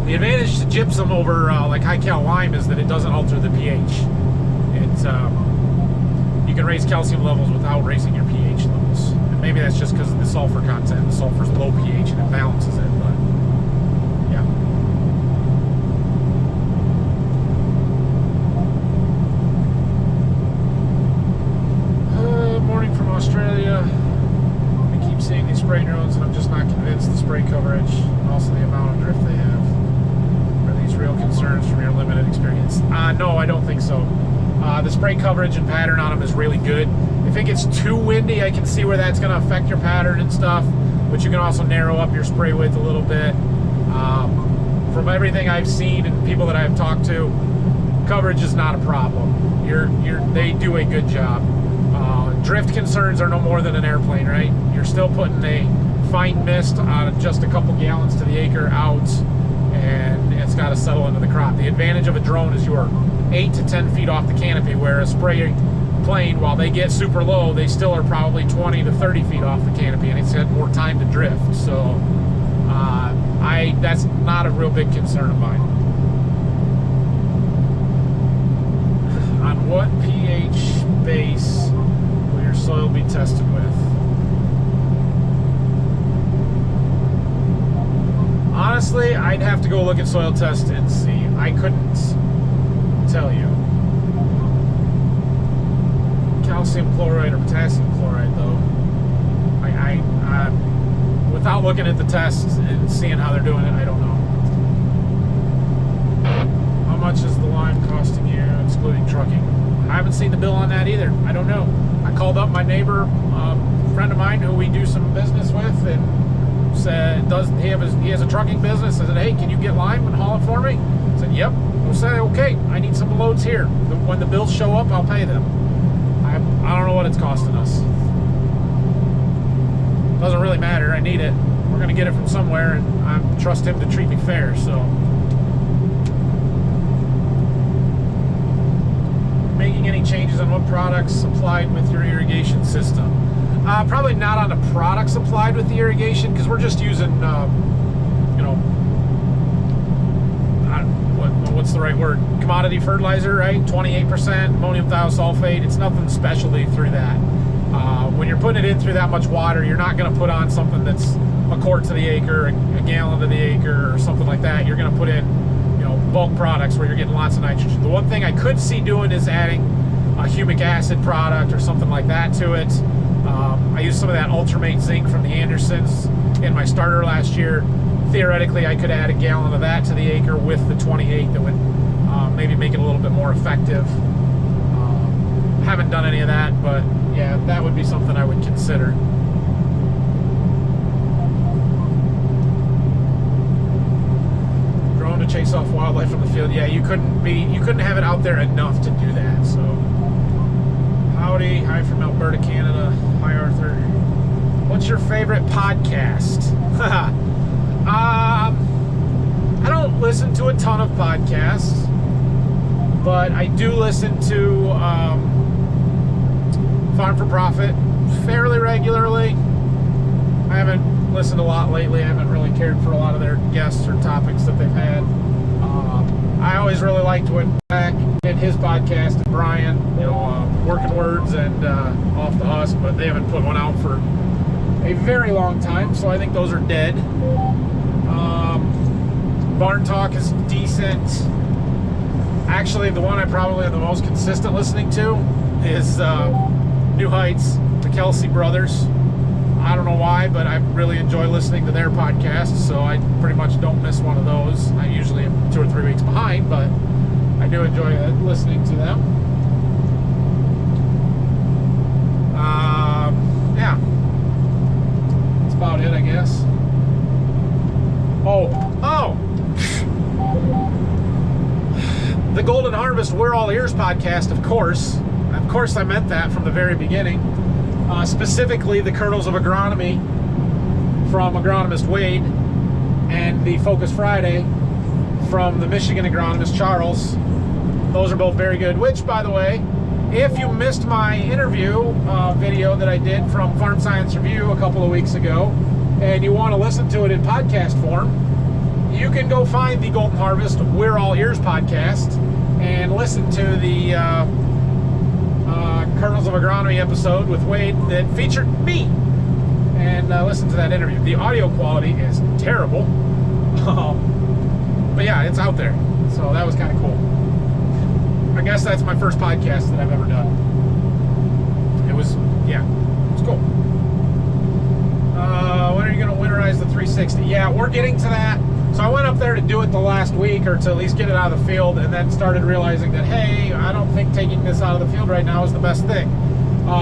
The advantage to gypsum over like high-cal lime is that it doesn't alter the pH. You can raise calcium levels without raising your pH levels. And maybe that's just because of the sulfur content. The sulfur's low pH and it balances it, but yeah. Morning from Australia. I keep seeing these spray drones and I'm just not convinced the spray coverage and also the amount of drift they have. Real concerns from your limited experience? No, I don't think so. The spray coverage and pattern on them is really good. If it gets too windy, I can see where that's going to affect your pattern and stuff, but you can also narrow up your spray width a little bit. From everything I've seen and people that I've talked to, coverage is not a problem. They do a good job. Drift concerns are no more than an airplane, right? You're still putting a fine mist on just a couple gallons to the acre out, and it's got to settle into the crop. The advantage of a drone is you are 8 to 10 feet off the canopy, where a spray plane, while they get super low, they still are probably 20 to 30 feet off the canopy, and it's had more time to drift. So that's not a real big concern of mine. On what pH base will your soil be tested with? Honestly, I'd have to go look at soil test and see. I couldn't tell you. Calcium chloride or potassium chloride, though. Without looking at the test and seeing how they're doing it, I don't know. How much is the lime costing you, excluding trucking? I haven't seen the bill on that either. I don't know. I called up my neighbor, a friend of mine who we do some business with, and said, he has a trucking business. I said, hey, can you get lime and haul it for me? I said, yep. I said, okay, I need some loads here. When the bills show up, I'll pay them. I don't know what it's costing us. Doesn't really matter. I need it. We're going to get it from somewhere, and I trust him to treat me fair. So, making any changes on what products supplied with your irrigation system? Probably not on the products supplied with the irrigation, because we're just using, what's the right word? Commodity fertilizer, right? 28% ammonium thiosulfate. It's nothing specialty through that. When you're putting it in through that much water, you're not going to put on something that's a quart to the acre, a gallon to the acre, or something like that. You're going to put in, bulk products where you're getting lots of nitrogen. The one thing I could see doing is adding a humic acid product or something like that to it. I used some of that Ultramate zinc from the Andersons in my starter last year. Theoretically, I could add a gallon of that to the acre with the 28 that would maybe make it a little bit more effective. Haven't done any of that, but yeah, that would be something I would consider. Drone to chase off wildlife from the field. Yeah, you couldn't have it out there enough to do that. So, howdy, hi from Alberta, Canada. Hi, Arthur. What's your favorite podcast? I don't listen to a ton of podcasts, but I do listen to Farm for Profit fairly regularly. I haven't listened a lot lately. I haven't really cared for a lot of their guests or topics that they've had. I always really liked when back did his podcast and Brian, Working Words and Off the Husk, but they haven't put one out for a very long time, so I think those are dead. Barn Talk is decent. Actually, the one I probably am the most consistent listening to is New Heights, the Kelsey brothers. I don't know why, but I really enjoy listening to their podcasts, so I pretty much don't miss one of those. I usually am 2 or 3 weeks behind, but I do enjoy listening to them. Yeah. That's about it, I guess. Oh! the Golden Harvest We're All Ears podcast, of course. Of course I meant that from the very beginning. Specifically the Kernels of Agronomy from agronomist Wade, and the Focus Friday from the Michigan agronomist Charles. Those are both very good, which, by the way, if you missed my interview video that I did from Farm Science Review a couple of weeks ago, and you want to listen to it in podcast form, you can go find the Golden Harvest We're All Ears podcast and listen to the Kernels of Agronomy episode with Wade that featured me, and listen to that interview. The audio quality is terrible, but yeah, it's out there, so that was kind of cool. I guess that's my first podcast that I've ever done. It was cool. When are you going to winterize the 360? Yeah, we're getting to that. So I went up there to do it the last week, or to at least get it out of the field, and then started realizing that, hey, I don't think taking this out of the field right now is the best thing.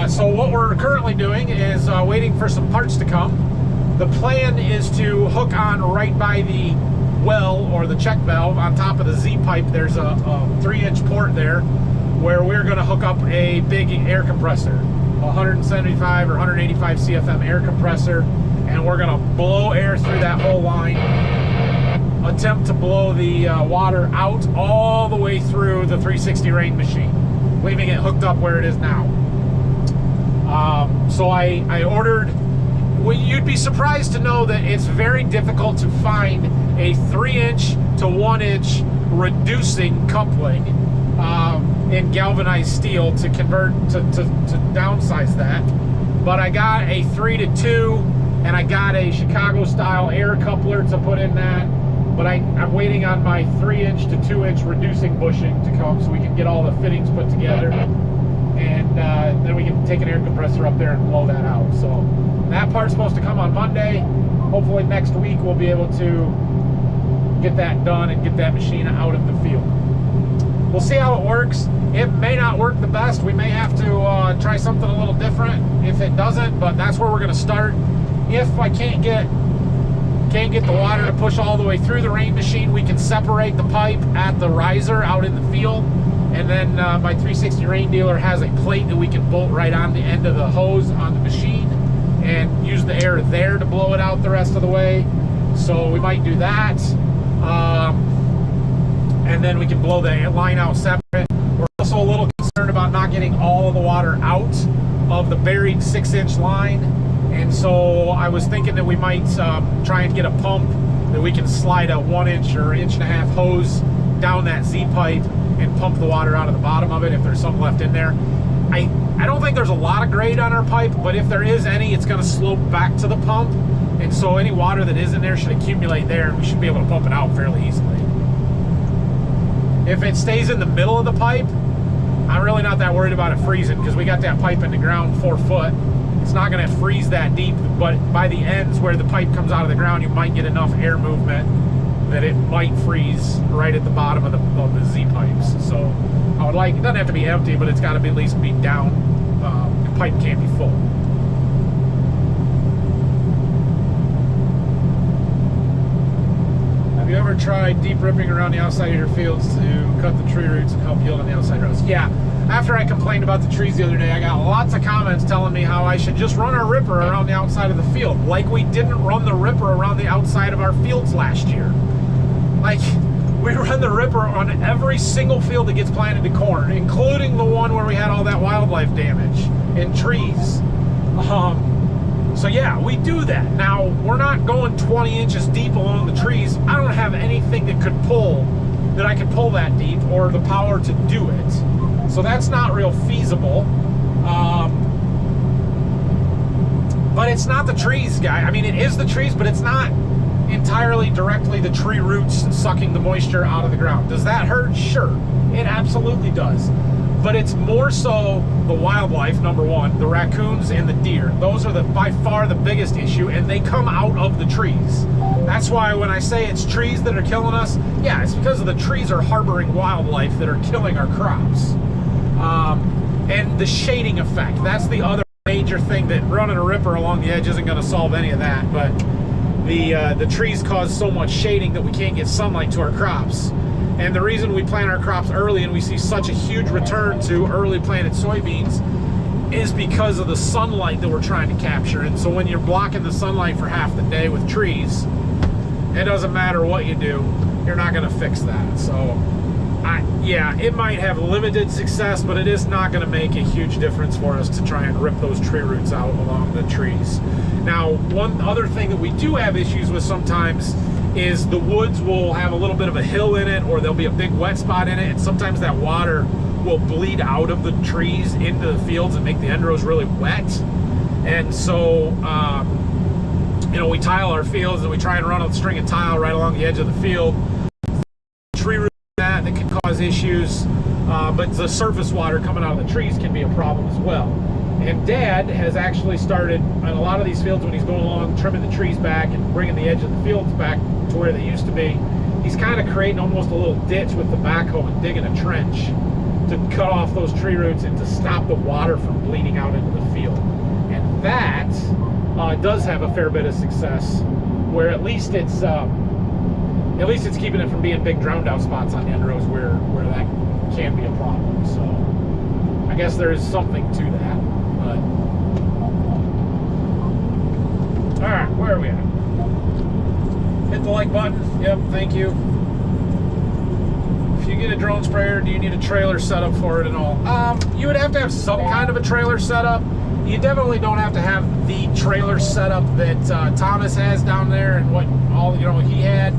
So what we're currently doing is waiting for some parts to come. The plan is to hook on right by the well, or the check valve on top of the Z-pipe. There's a 3-inch port there where we're going to hook up a big air compressor, 175 or 185 CFM air compressor, and we're going to blow air through that whole line, attempt to blow the water out all the way through the 360 rain machine, leaving it hooked up where it is now. So I ordered, well, you'd be surprised to know that it's very difficult to find a 3-inch to 1-inch reducing coupling in galvanized steel to convert to downsize that. But I got a 3-to-2, and I got a Chicago style air coupler to put in that. But I'm waiting on my 3-inch to 2-inch reducing bushing to come so we can get all the fittings put together, and then we can take an air compressor up there and blow that out. So that part's supposed to come on Monday. Hopefully next week we'll be able to get that done and get that machine out of the field. We'll see how it works. It may not work the best. We may have to try something a little different if it doesn't, but that's where we're going to start. If I can't get the water to push all the way through the rain machine, we can separate the pipe at the riser out in the field, and then my 360 rain dealer has a plate that we can bolt right on the end of the hose on the machine and use the air there to blow it out the rest of the way. So we might do that, and then we can blow the line out separate. We're also a little concerned about not getting all of the water out of the buried 6-inch line, and so I was thinking that we might try and get a pump that we can slide a 1-inch or 1.5-inch hose down that Z-pipe and pump the water out of the bottom of it if there's some left in there. I don't think there's a lot of grade on our pipe, but if there is any, it's going to slope back to the pump, and so any water that is in there should accumulate there, and we should be able to pump it out fairly easily. If it stays in the middle of the pipe, I'm really not that worried about it freezing, because we got that pipe in the ground 4 foot. It's not going to freeze that deep, but by the ends where the pipe comes out of the ground, you might get enough air movement that it might freeze right at the bottom of the Z pipes. So I would like, it doesn't have to be empty, but it's got to be at least be down. The pipe can't be full. Have you ever tried deep ripping around the outside of your fields to cut the tree roots and help yield on the outside rows? Yeah. After I complained about the trees the other day, I got lots of comments telling me how I should just run our ripper around the outside of the field, like we didn't run the ripper around the outside of our fields last year. Like, we run the ripper on every single field that gets planted to corn, including the one where we had all that wildlife damage and trees. So yeah, we do that. Now, we're not going 20 inches deep along the trees. I don't have anything that I could pull that deep, or the power to do it. So that's not real feasible. But it's not the trees, guy. I mean, it is the trees, but it's not entirely directly the tree roots sucking the moisture out of the ground. Does that hurt? Sure, it absolutely does. But it's more so the wildlife, number one, the raccoons and the deer. Those are by far the biggest issue, and they come out of the trees. That's why when I say it's trees that are killing us, yeah, it's because of the trees are harboring wildlife that are killing our crops. And the shading effect, that's the other major thing, that running a ripper along the edge isn't going to solve any of that. But the trees cause so much shading that we can't get sunlight to our crops. And the reason we plant our crops early and we see such a huge return to early planted soybeans is because of the sunlight that we're trying to capture. And so when you're blocking the sunlight for half the day with trees, it doesn't matter what you do, you're not going to fix that. So yeah, it might have limited success, but it is not going to make a huge difference for us to try and rip those tree roots out along the trees. Now, one other thing that we do have issues with sometimes is the woods will have a little bit of a hill in it, or there'll be a big wet spot in it, and sometimes that water will bleed out of the trees into the fields and make the end rows really wet. And so, you know, we tile our fields and we try and run a string of tile right along the edge of the field. Tree roots that can cause issues, but the surface water coming out of the trees can be a problem as well. And Dad has actually started on a lot of these fields when he's going along, trimming the trees back and bringing the edge of the fields back to where they used to be. He's kind of creating almost a little ditch with the backhoe and digging a trench to cut off those tree roots and to stop the water from bleeding out into the field. And that does have a fair bit of success, where at least it's keeping it from being big drowned out spots on end rows where that can be a problem. So I guess there is something to that. But all right, where are we at? Hit the like button. Yep, thank you. If you get a drone sprayer, do you need a trailer setup for it and all? You would have to have some kind of a trailer setup. You definitely don't have to have the trailer setup that Thomas has down there and what all he had.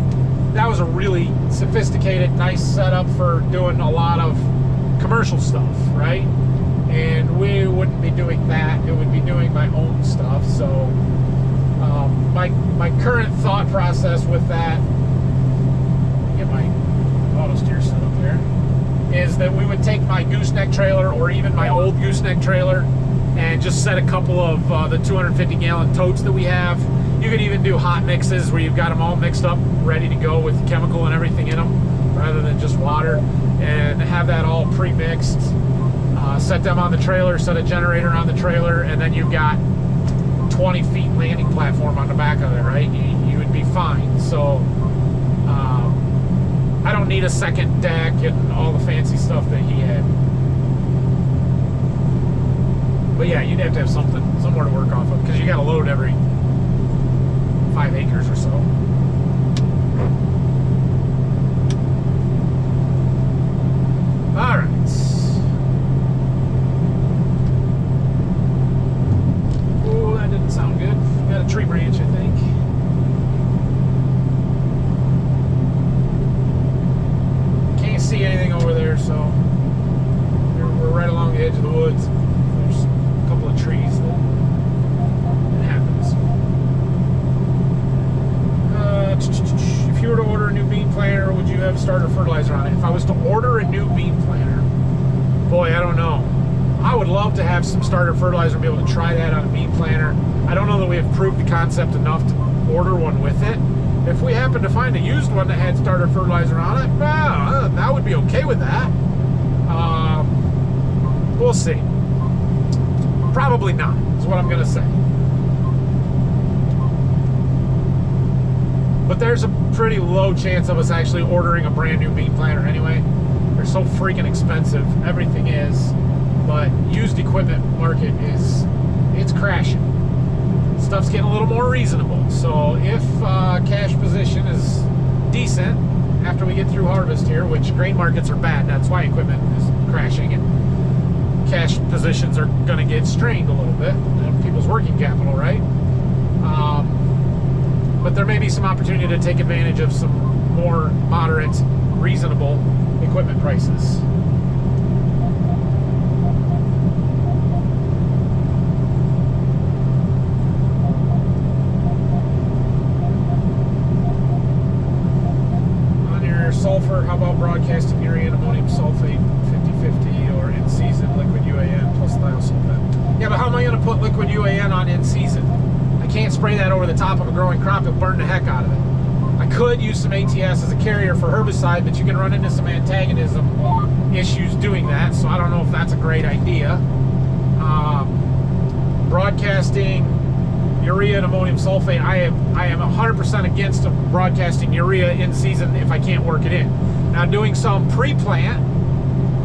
That was a really sophisticated, nice setup for doing a lot of commercial stuff, right? And we wouldn't be doing that. It would be doing my own stuff. So my current thought process with that, get my auto steer set up there, is that we would take my gooseneck trailer or even my old gooseneck trailer and just set a couple of the 250-gallon totes that we have. You could even do hot mixes where you've got them all mixed up, ready to go with chemical and everything in them, rather than just water, and have that all pre-mixed. Set them on the trailer, set a generator on the trailer, and then you've got 20 feet landing platform on the back of it, right? You would be fine. So I don't need a second deck and all the fancy stuff that he had. But yeah, you'd have to have somewhere to work off of, because you got to load every 5 acres or so. All right. Oh, that didn't sound good. Got a tree branch, I think. Can't see anything over there, so we're right along the edge of the woods. There's a couple of trees that it happens. If you were to order a new bean planter, would you have starter fertilizer on it? If I was to order a new bean planter, boy, I don't know. I would love to have some starter fertilizer and be able to try that on a bean planter. I don't know that we have proved the concept enough to order one with it. If we happen to find a used one that had starter fertilizer on it, I would be okay with that. We'll see. Probably not, is what I'm going to say. But there's a pretty low chance of us actually ordering a brand new bean planter anyway. They're so freaking expensive. Everything is. But used equipment market it's crashing. Stuff's getting a little more reasonable. So if cash position is decent after we get through harvest here, which grain markets are bad, that's why equipment is crashing, and cash positions are going to get strained a little bit, and people's working capital, right? But there may be some opportunity to take advantage of some more moderate, reasonable equipment prices. Sulfur, how about broadcasting urea and ammonium sulfate 50-50 or in season liquid UAN plus thiosulfate? Yeah, but how am I going to put liquid UAN on in season? I can't spray that over the top of a growing crop. It'll burn the heck out of it. I could use some ATS as a carrier for herbicide, but you can run into some antagonism issues doing that, so I don't know if that's a great idea. Broadcasting urea and ammonium sulfate. I am 100% against broadcasting urea in season if I can't work it in. Now, doing some pre-plant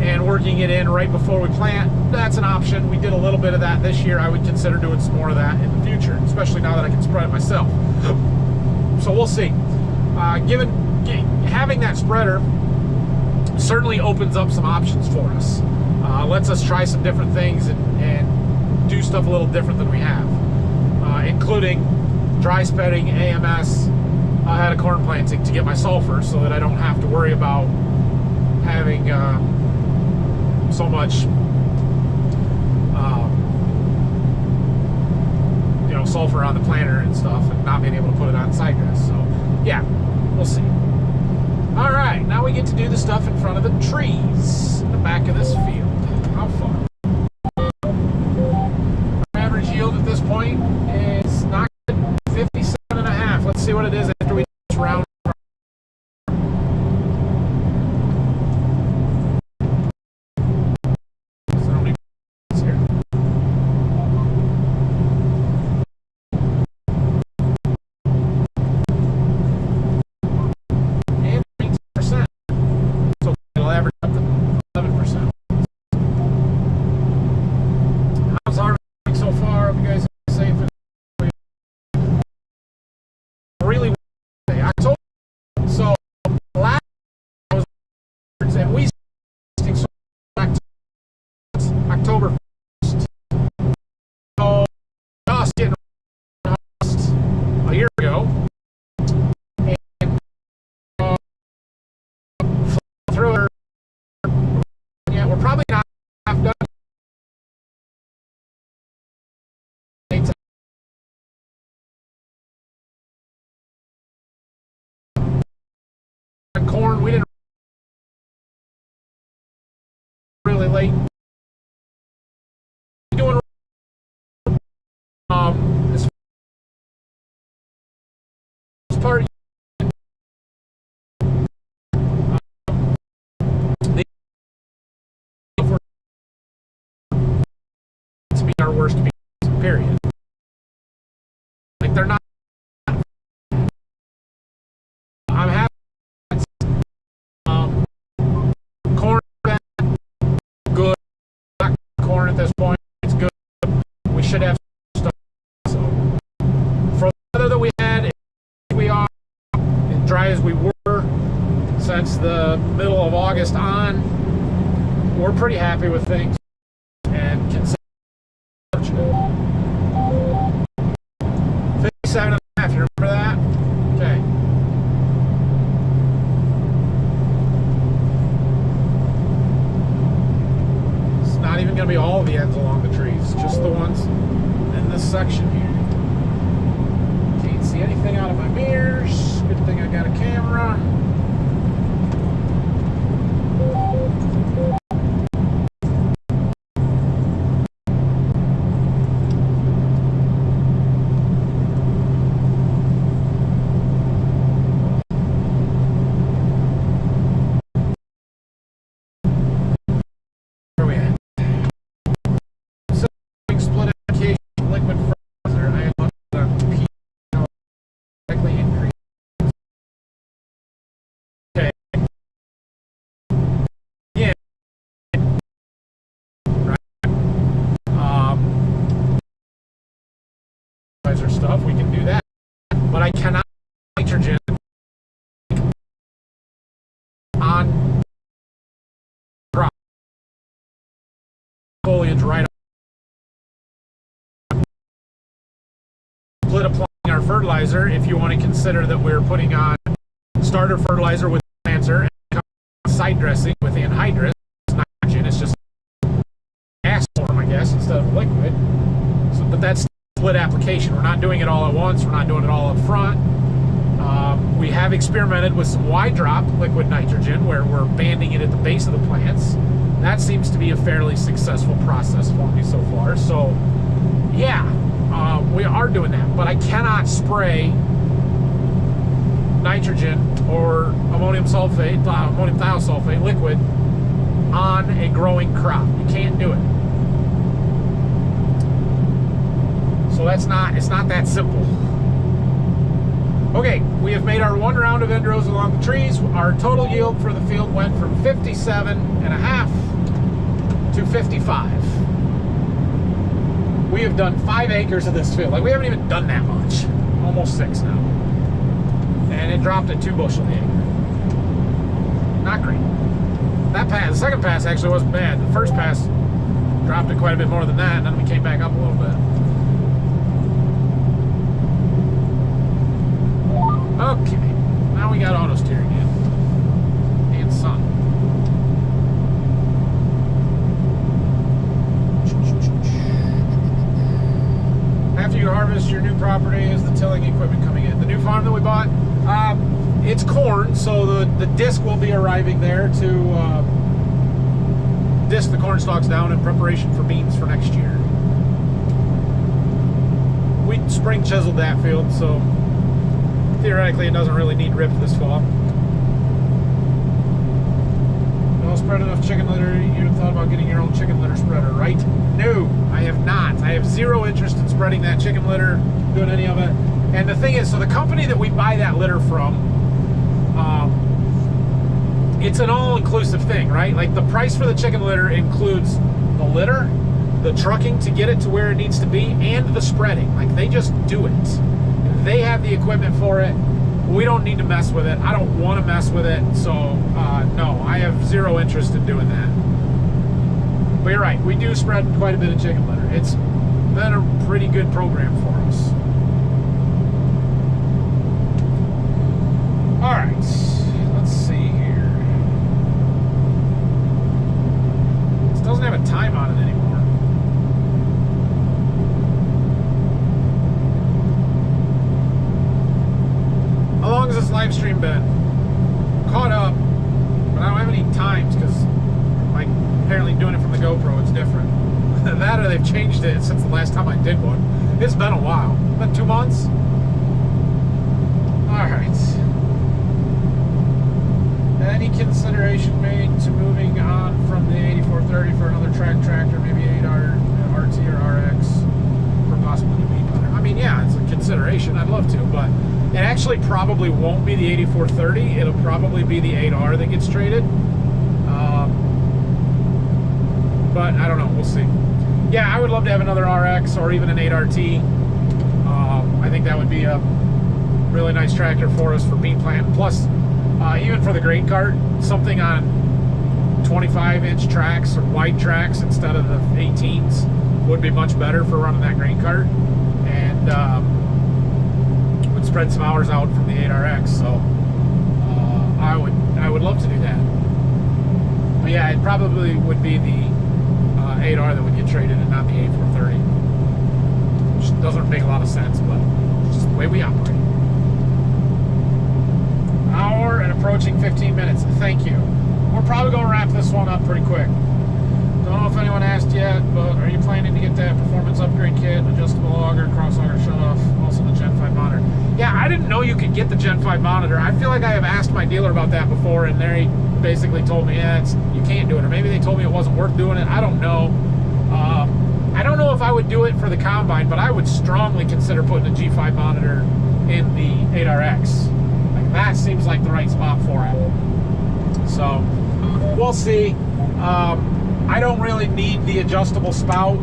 and working it in right before we plant, that's an option. We did a little bit of that this year. I would consider doing some more of that in the future, especially now that I can spread it myself. So we'll see. Having that spreader certainly opens up some options for us. Lets us try some different things and do stuff a little different than we have, including dry spreading AMS ahead of corn planting to get my sulfur, so that I don't have to worry about having so much sulfur on the planter and stuff, and not being able to put it on side dress. So yeah, we'll see. All right, now we get to do the stuff in front of the trees in the back of this field. How fun. Our average yield at this point is not 57.5. Let's see what it is after we do this round. October 1st. So just getting a year ago, and through her. Yeah, we're probably not half done. Corn, we didn't really late. This part to be our worst period. Like, they're not. I'm happy. Corn good. Corn at this point, it's good. We should have stuff. So for the weather that we had, we are as dry as we were since the middle of August on. We're pretty happy with things and consider 57.5. You remember that? Okay. It's not even going to be all of the ends along the trees, just the ones in this section here. Can't see anything out of my mirrors. Good thing I got a camera. Stuff, we can do that, but I cannot nitrogen on crop foliage right on. Split applying our fertilizer, if you want to consider that we're putting on starter fertilizer with planter and side dressing with anhydrous nitrogen. It's just gas form, I guess, instead of liquid. So, but that's split application. We're not doing it all at once. We're not doing it all up front. We have experimented with some wide drop liquid nitrogen where we're banding it at the base of the plants. That seems to be a fairly successful process for me so far. So yeah, we are doing that, but I cannot spray nitrogen or ammonium sulfate, ammonium thiosulfate liquid on a growing crop. You can't do it. So it's not that simple. Okay, we have made our one round of windrows along the trees. Our total yield for the field went from 57.5 to 55. We have done 5 acres of this field. Like, we haven't even done that much. Almost 6 now. And it dropped at 2 bushel the acre. Not great. That pass, the second pass actually wasn't bad. The first pass dropped it quite a bit more than that, and then we came back up a little bit. Okay, now we got auto steering in. And sun. After you harvest your new property, is the tilling equipment coming in? The new farm that we bought, it's corn, so the disc will be arriving there to disc the corn stalks down in preparation for beans for next year. We spring chiseled that field, so theoretically it doesn't really need ripped this fall. Well, spread enough chicken litter. You have thought about getting your own chicken litter spreader, right? No, I have not. I have zero interest in spreading that chicken litter, doing any of it. And the thing is, so the company that we buy that litter from, it's an all-inclusive thing, right? Like, the price for the chicken litter includes the litter, the trucking to get it to where it needs to be, and the spreading. Like, they just do it. They have the equipment for it. We don't need to mess with it. I don't want to mess with it. So, no, I have zero interest in doing that. But you're right. We do spread quite a bit of chicken litter. It's been a pretty good program for us. All right. Let's see here. This doesn't have a time on it anymore. How long has this live stream been? Caught up, but I don't have any times because, like, apparently doing it from the GoPro, it's different. That or they've changed it since the last time I did one. It's been a while. Been 2 months? Alright. Any consideration made to moving on from the 8430 for another track tractor, maybe 8R, RT or RX, for possibly being better? I mean, yeah, it's a consideration. I'd love to, but it actually probably won't be the 8430. It'll probably be the 8R that gets traded. But I don't know. We'll see. Yeah, I would love to have another RX or even an 8RT. I think that would be a really nice tractor for us for bean plant. Plus, even for the grain cart, something on 25-inch tracks or wide tracks instead of the 18s would be much better for running that grain cart. And would spread some hours out from the 8RX. So I would love to do that. But yeah, it probably would be the 8R that would get traded and not the 8430. Which doesn't make a lot of sense, but it's just the way we operate. Hour and approaching 15 minutes. Thank you. We're probably going to wrap this one up pretty quick. Don't know if anyone asked yet, but are you planning to get that performance upgrade kit, adjustable auger, cross auger shutoff, also the Gen 5 monitor? Yeah, I didn't know you could get the Gen 5 monitor. I feel like I have asked my dealer about that before, and they basically told me, yeah, you can't do it. Or maybe they told me it wasn't worth doing it. I don't know. I don't know if I would do it for the Combine, but I would strongly consider putting a G5 monitor in the 8RX. Like, that seems like the right spot for it. So, we'll see. I don't really need the adjustable spout.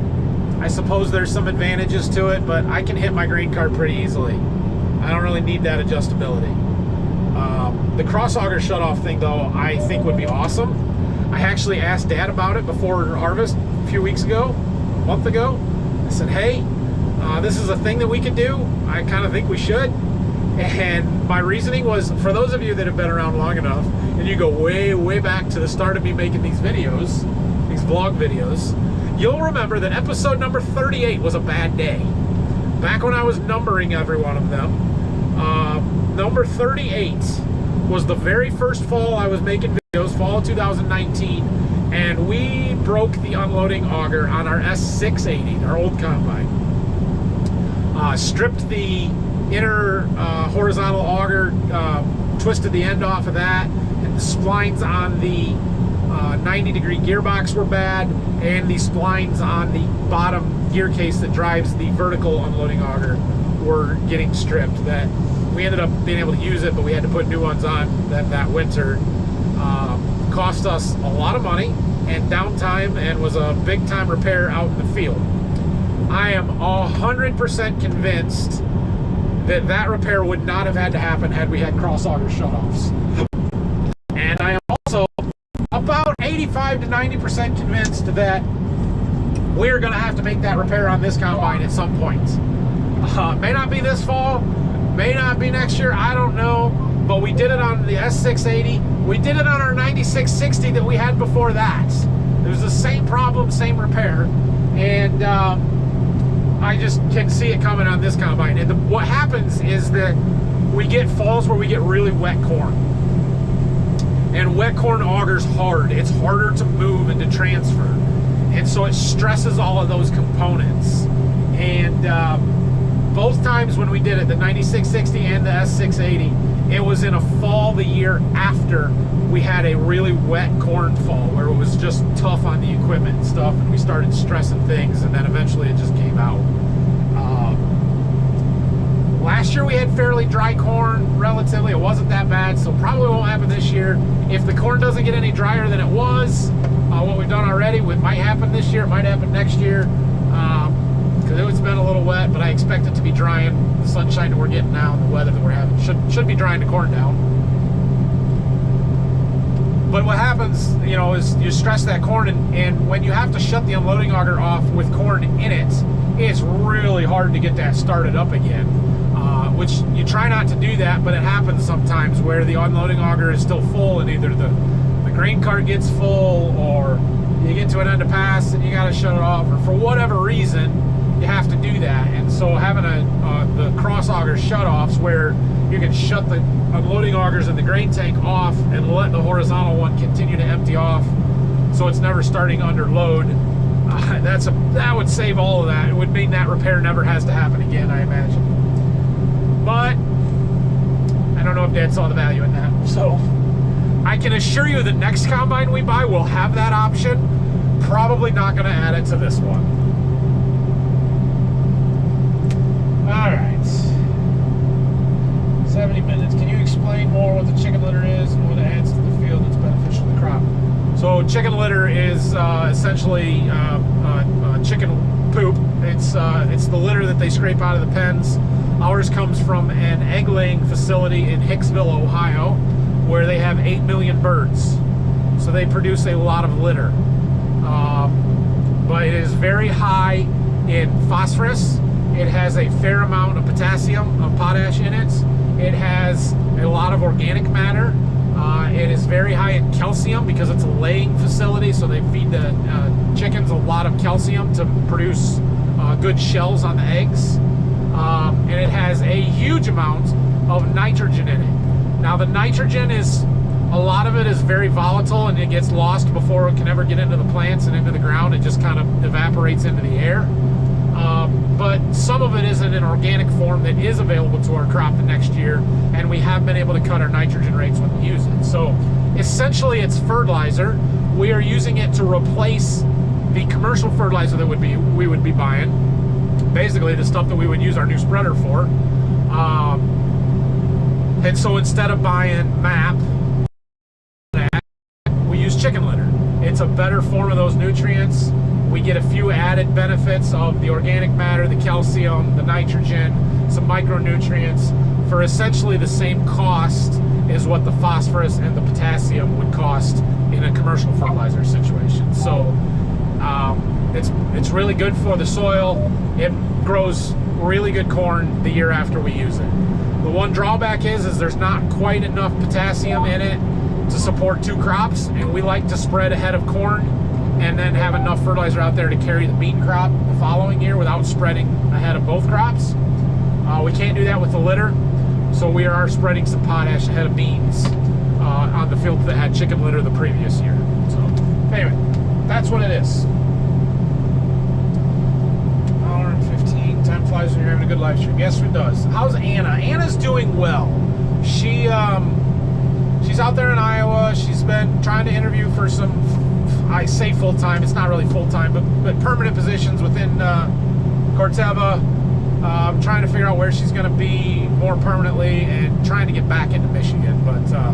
I suppose there's some advantages to it, but I can hit my grain cart pretty easily. I don't really need that adjustability. The cross auger shutoff thing, though, I think would be awesome. I actually asked Dad about it before harvest a few weeks ago, a month ago. I said, hey, this is a thing that we could do. I kind of think we should. And my reasoning was, for those of you that have been around long enough, and you go way, way back to the start of me making these videos, these vlog videos, you'll remember that episode number 38 was a bad day. Back when I was numbering every one of them, number 38 was the very first fall I was making videos, fall of 2019, and we broke the unloading auger on our S680, our old Combine. Stripped the inner horizontal auger, twisted the end off of that, and the splines on the 90-degree gearbox were bad, and the splines on the bottom gear case that drives the vertical unloading auger were getting stripped. That we ended up being able to use it, but we had to put new ones on that winter. Cost us a lot of money and downtime, and was a big time repair out in the field. I am 100% convinced that repair would not have had to happen had we had cross auger shutoffs. And I am also about 85 to 90% convinced that we're going to have to make that repair on this combine at some point. May not be this fall, may not be next year, I don't know, but we did it on the S680. We did it on our 9660 that we had before that. It was the same problem, same repair, and I just can see it coming on this combine. And what happens is that we get falls where we get really wet corn. And wet corn augers hard. It's harder to move and to transfer. And so it stresses all of those components. And both times when we did it, the 9660 and the S680, it was in a fall the year after we had a really wet corn fall where it was just tough on the equipment and stuff, and we started stressing things, and then eventually it just came out. Last year we had fairly dry corn, relatively. It wasn't that bad, so probably won't happen this year. If the corn doesn't get any drier than it was, what we've done already, it might happen this year, it might happen next year, because it's been a little wet, but I expect it to be drying. The sunshine that we're getting now and the weather that we're having should be drying the corn down. But what happens, is you stress that corn, and when you have to shut the unloading auger off with corn in it, it's really hard to get that started up again. Which you try not to do that, but it happens sometimes where the unloading auger is still full, and either the grain cart gets full, or you get to an end of pass and you got to shut it off, or for whatever reason you have to do that. And so having the cross auger shutoffs where you can shut the unloading augers in the grain tank off and let the horizontal one continue to empty off, so it's never starting under load. That would save all of that. It would mean that repair never has to happen again, I imagine. But I don't know if Dad saw the value in that. So I can assure you the next combine we buy will have that option. Probably not going to add it to this one. All right. 70 minutes. Can you explain more what the chicken litter is and what it adds to the field that's beneficial to the crop? So chicken litter is essentially chicken poop. It's the litter that they scrape out of the pens. Ours comes from an egg-laying facility in Hicksville, Ohio, where they have 8 million birds. So they produce a lot of litter. But it is very high in phosphorus. It has a fair amount of potassium, of potash in it. It has a lot of organic matter. It is very high in calcium because it's a laying facility, so they feed the chickens a lot of calcium to produce good shells on the eggs. And it has a huge amount of nitrogen in it. Now the nitrogen a lot of it is very volatile, and it gets lost before it can ever get into the plants and into the ground. It just kind of evaporates into the air. But some of it is in an organic form that is available to our crop the next year, and we have been able to cut our nitrogen rates when we use it. So essentially it's fertilizer. We are using it to replace the commercial fertilizer that we would be buying. Basically the stuff that we would use our new spreader for. And so instead of buying MAP, we use chicken litter. It's a better form of those nutrients. We get a few added benefits of the organic matter, the calcium, the nitrogen, some micronutrients for essentially the same cost as what the phosphorus and the potassium would cost in a commercial fertilizer situation. So it's really good for the soil. It grows really good corn the year after we use it. The one drawback is there's not quite enough potassium in it to support 2 crops, and we like to spread ahead of corn and then have enough fertilizer out there to carry the bean crop the following year without spreading ahead of both crops. We can't do that with the litter, so we are spreading some potash ahead of beans on the field that had chicken litter the previous year. So anyway, that's what it is. Hour and 15. Time flies when you're having a good live stream. Yes, it does. How's Anna? Anna's doing well. She's out there in Iowa. She's been trying to interview for some, I say full-time, it's not really full-time, but permanent positions within Corteva. I'm trying to figure out where she's going to be more permanently and trying to get back into Michigan. But I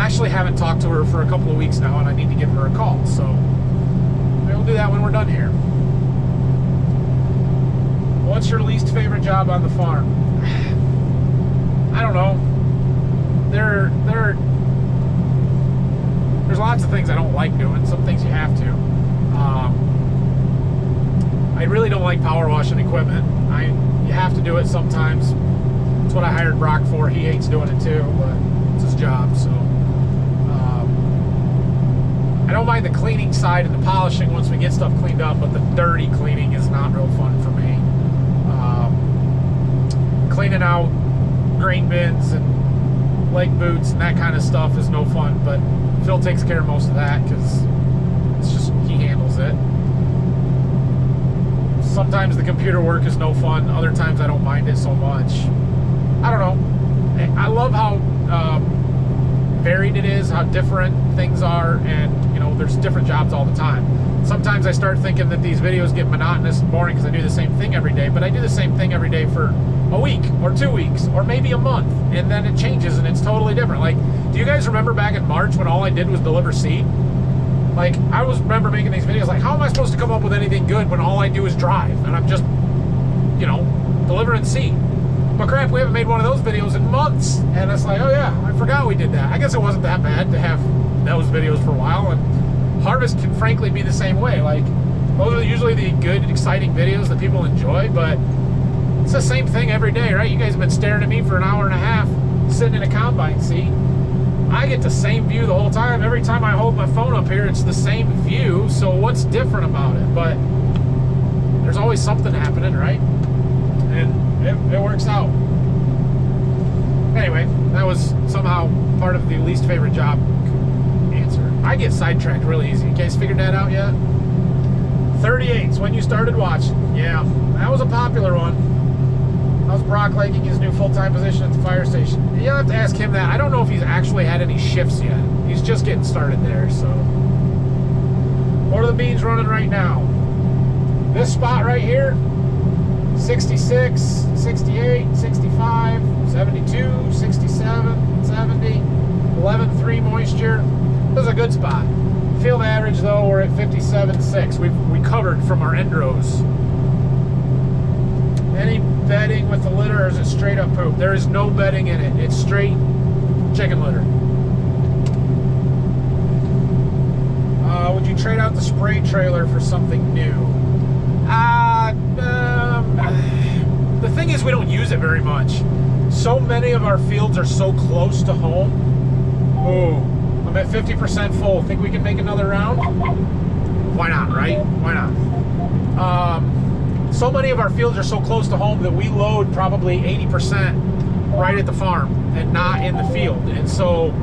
actually haven't talked to her for a couple of weeks now, and I need to give her a call. So maybe we'll do that when we're done here. What's your least favorite job on the farm? I don't know. There's lots of things I don't like doing. Some things you have to. I really don't like power washing equipment. You have to do it sometimes. It's what I hired Brock for. He hates doing it too, but it's his job. So I don't mind the cleaning side and the polishing once we get stuff cleaned up, but the dirty cleaning is not real fun for me. Cleaning out grain bins and leg boots and that kind of stuff is no fun, but Phil takes care of most of that because it's just, he handles it. Sometimes the computer work is no fun. Other times I don't mind it so much. I don't know. I love how varied it is, how different things are, and you know, there's different jobs all the time. Sometimes I start thinking that these videos get monotonous and boring because I do the same thing every day, but I do the same thing every day for a week or 2 weeks or maybe a month, and then it changes and it's totally different. Like, do you guys remember back in March when all I did was deliver seed? Like, I remember making these videos like, how am I supposed to come up with anything good when all I do is drive and I'm just, you know, delivering seed? But crap, we haven't made one of those videos in months, and it's like, oh yeah, I forgot we did that. I guess it wasn't that bad to have those videos for a while, and harvest can frankly be the same way. Like, those are usually the good, exciting videos that people enjoy, but it's the same thing every day, right? You guys have been staring at me for an hour and a half sitting in a combine seat. I get the same view the whole time. Every time I hold my phone up here, it's the same view, so what's different about it? But there's always something happening, right? And it works out. Anyway, that was somehow part of the least favorite job answer. I get sidetracked really easy. You guys figured that out yet? 38's when you started watching. Yeah, that was a popular one. How's Brock liking his new full-time position at the fire station? You'll have to ask him that. I don't know if he's actually had any shifts yet. He's just getting started there, so. What are the beans running right now? This spot right here, 66, 68, 65, 72, 67, 70, 11.3 moisture. This is a good spot. Field average though, we're at 57.6. We've recovered from our end rows. Any bedding with the litter, or is it straight up poop? There is no bedding in it. It's straight chicken litter. Would you trade out the spray trailer for something new? The thing is, we don't use it very much. So many of our fields are so close to home. Oh, I'm at 50% full. Think we can make another round? Why not, right? Why not? So many of our fields are so close to home that we load probably 80% right at the farm and not in the field. And so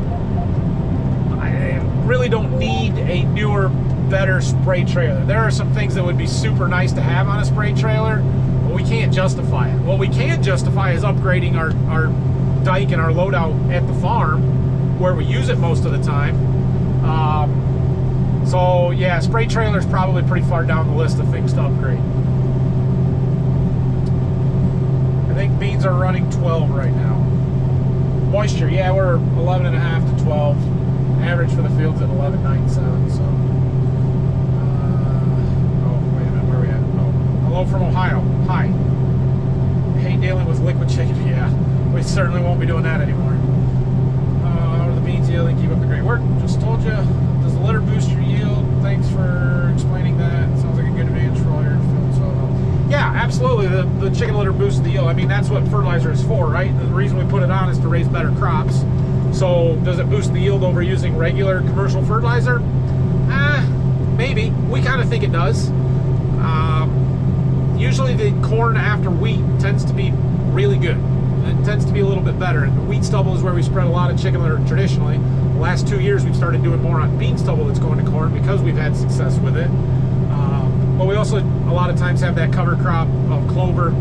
I really don't need a newer, better spray trailer. There are some things that would be super nice to have on a spray trailer, but we can't justify it. What we can justify is upgrading our dike and our loadout at the farm where we use it most of the time. So yeah, spray trailer is probably pretty far down the list of things to upgrade. I think beans are running 12 right now. Moisture, yeah, we're 11.5 to 12. Average for the field's at 11.97, so. Oh, wait a minute, where are we at? Oh, hello from Ohio. Hi. Hate dealing with liquid chicken. Yeah, we certainly won't be doing that anymore. What are the beans yielding? Keep up the great work. Just told you. Does the litter boost your yield? Thanks for explaining that. Sounds like a good advantage for all your field soil health. Yeah, absolutely. The chicken litter boosts the yield. I mean, that's what fertilizer is for, right? The reason we put it on is to raise better crops. So does it boost the yield over using regular commercial fertilizer? Maybe. We kind of think it does. Usually the corn after wheat tends to be really good. It tends to be a little bit better. And the wheat stubble is where we spread a lot of chicken litter traditionally. The last 2 years we've started doing more on bean stubble that's going to corn because we've had success with it. But we also a lot of times have that cover crop of clover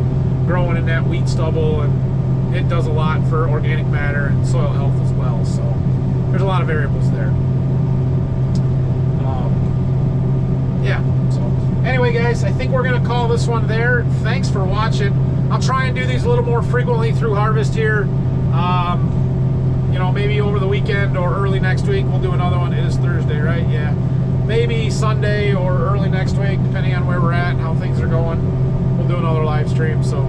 growing in that wheat stubble, and it does a lot for organic matter and soil health as well. So there's a lot of variables there. this one there. Thanks for watching. I'll try and do these a little more frequently through harvest here. You know, maybe over the weekend or early next week we'll do another one. It is Thursday, right? Yeah. Maybe Sunday or early next week, depending on where we're at and how things are going. We'll do another live stream. So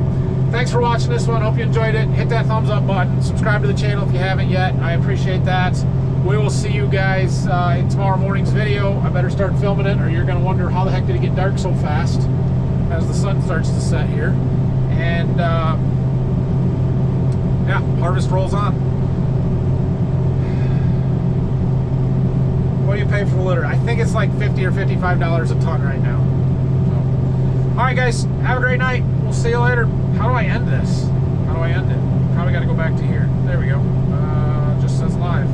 thanks for watching this one. Hope you enjoyed it. Hit that thumbs up button. Subscribe to the channel if you haven't yet. I appreciate that. We will see you guys in tomorrow morning's video. I better start filming it, or you're going to wonder how the heck did it get dark so fast as the sun starts to set here. And yeah, harvest rolls on. What do you pay for the litter? I think it's like $50 or $55 a ton right now. So, all right, guys, have a great night. We'll see you later. How do I end this? How do I end it? Probably got to go back to here. There we go. Just says live.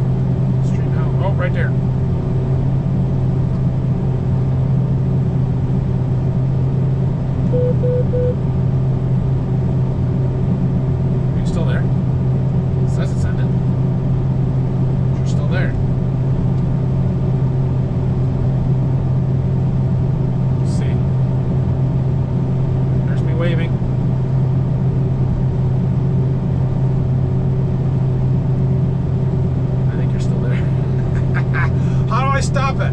Stream now. Oh, right there. Are you still there? It says it's ended. You're still there. See? There's me waving. I think you're still there. How do I stop it?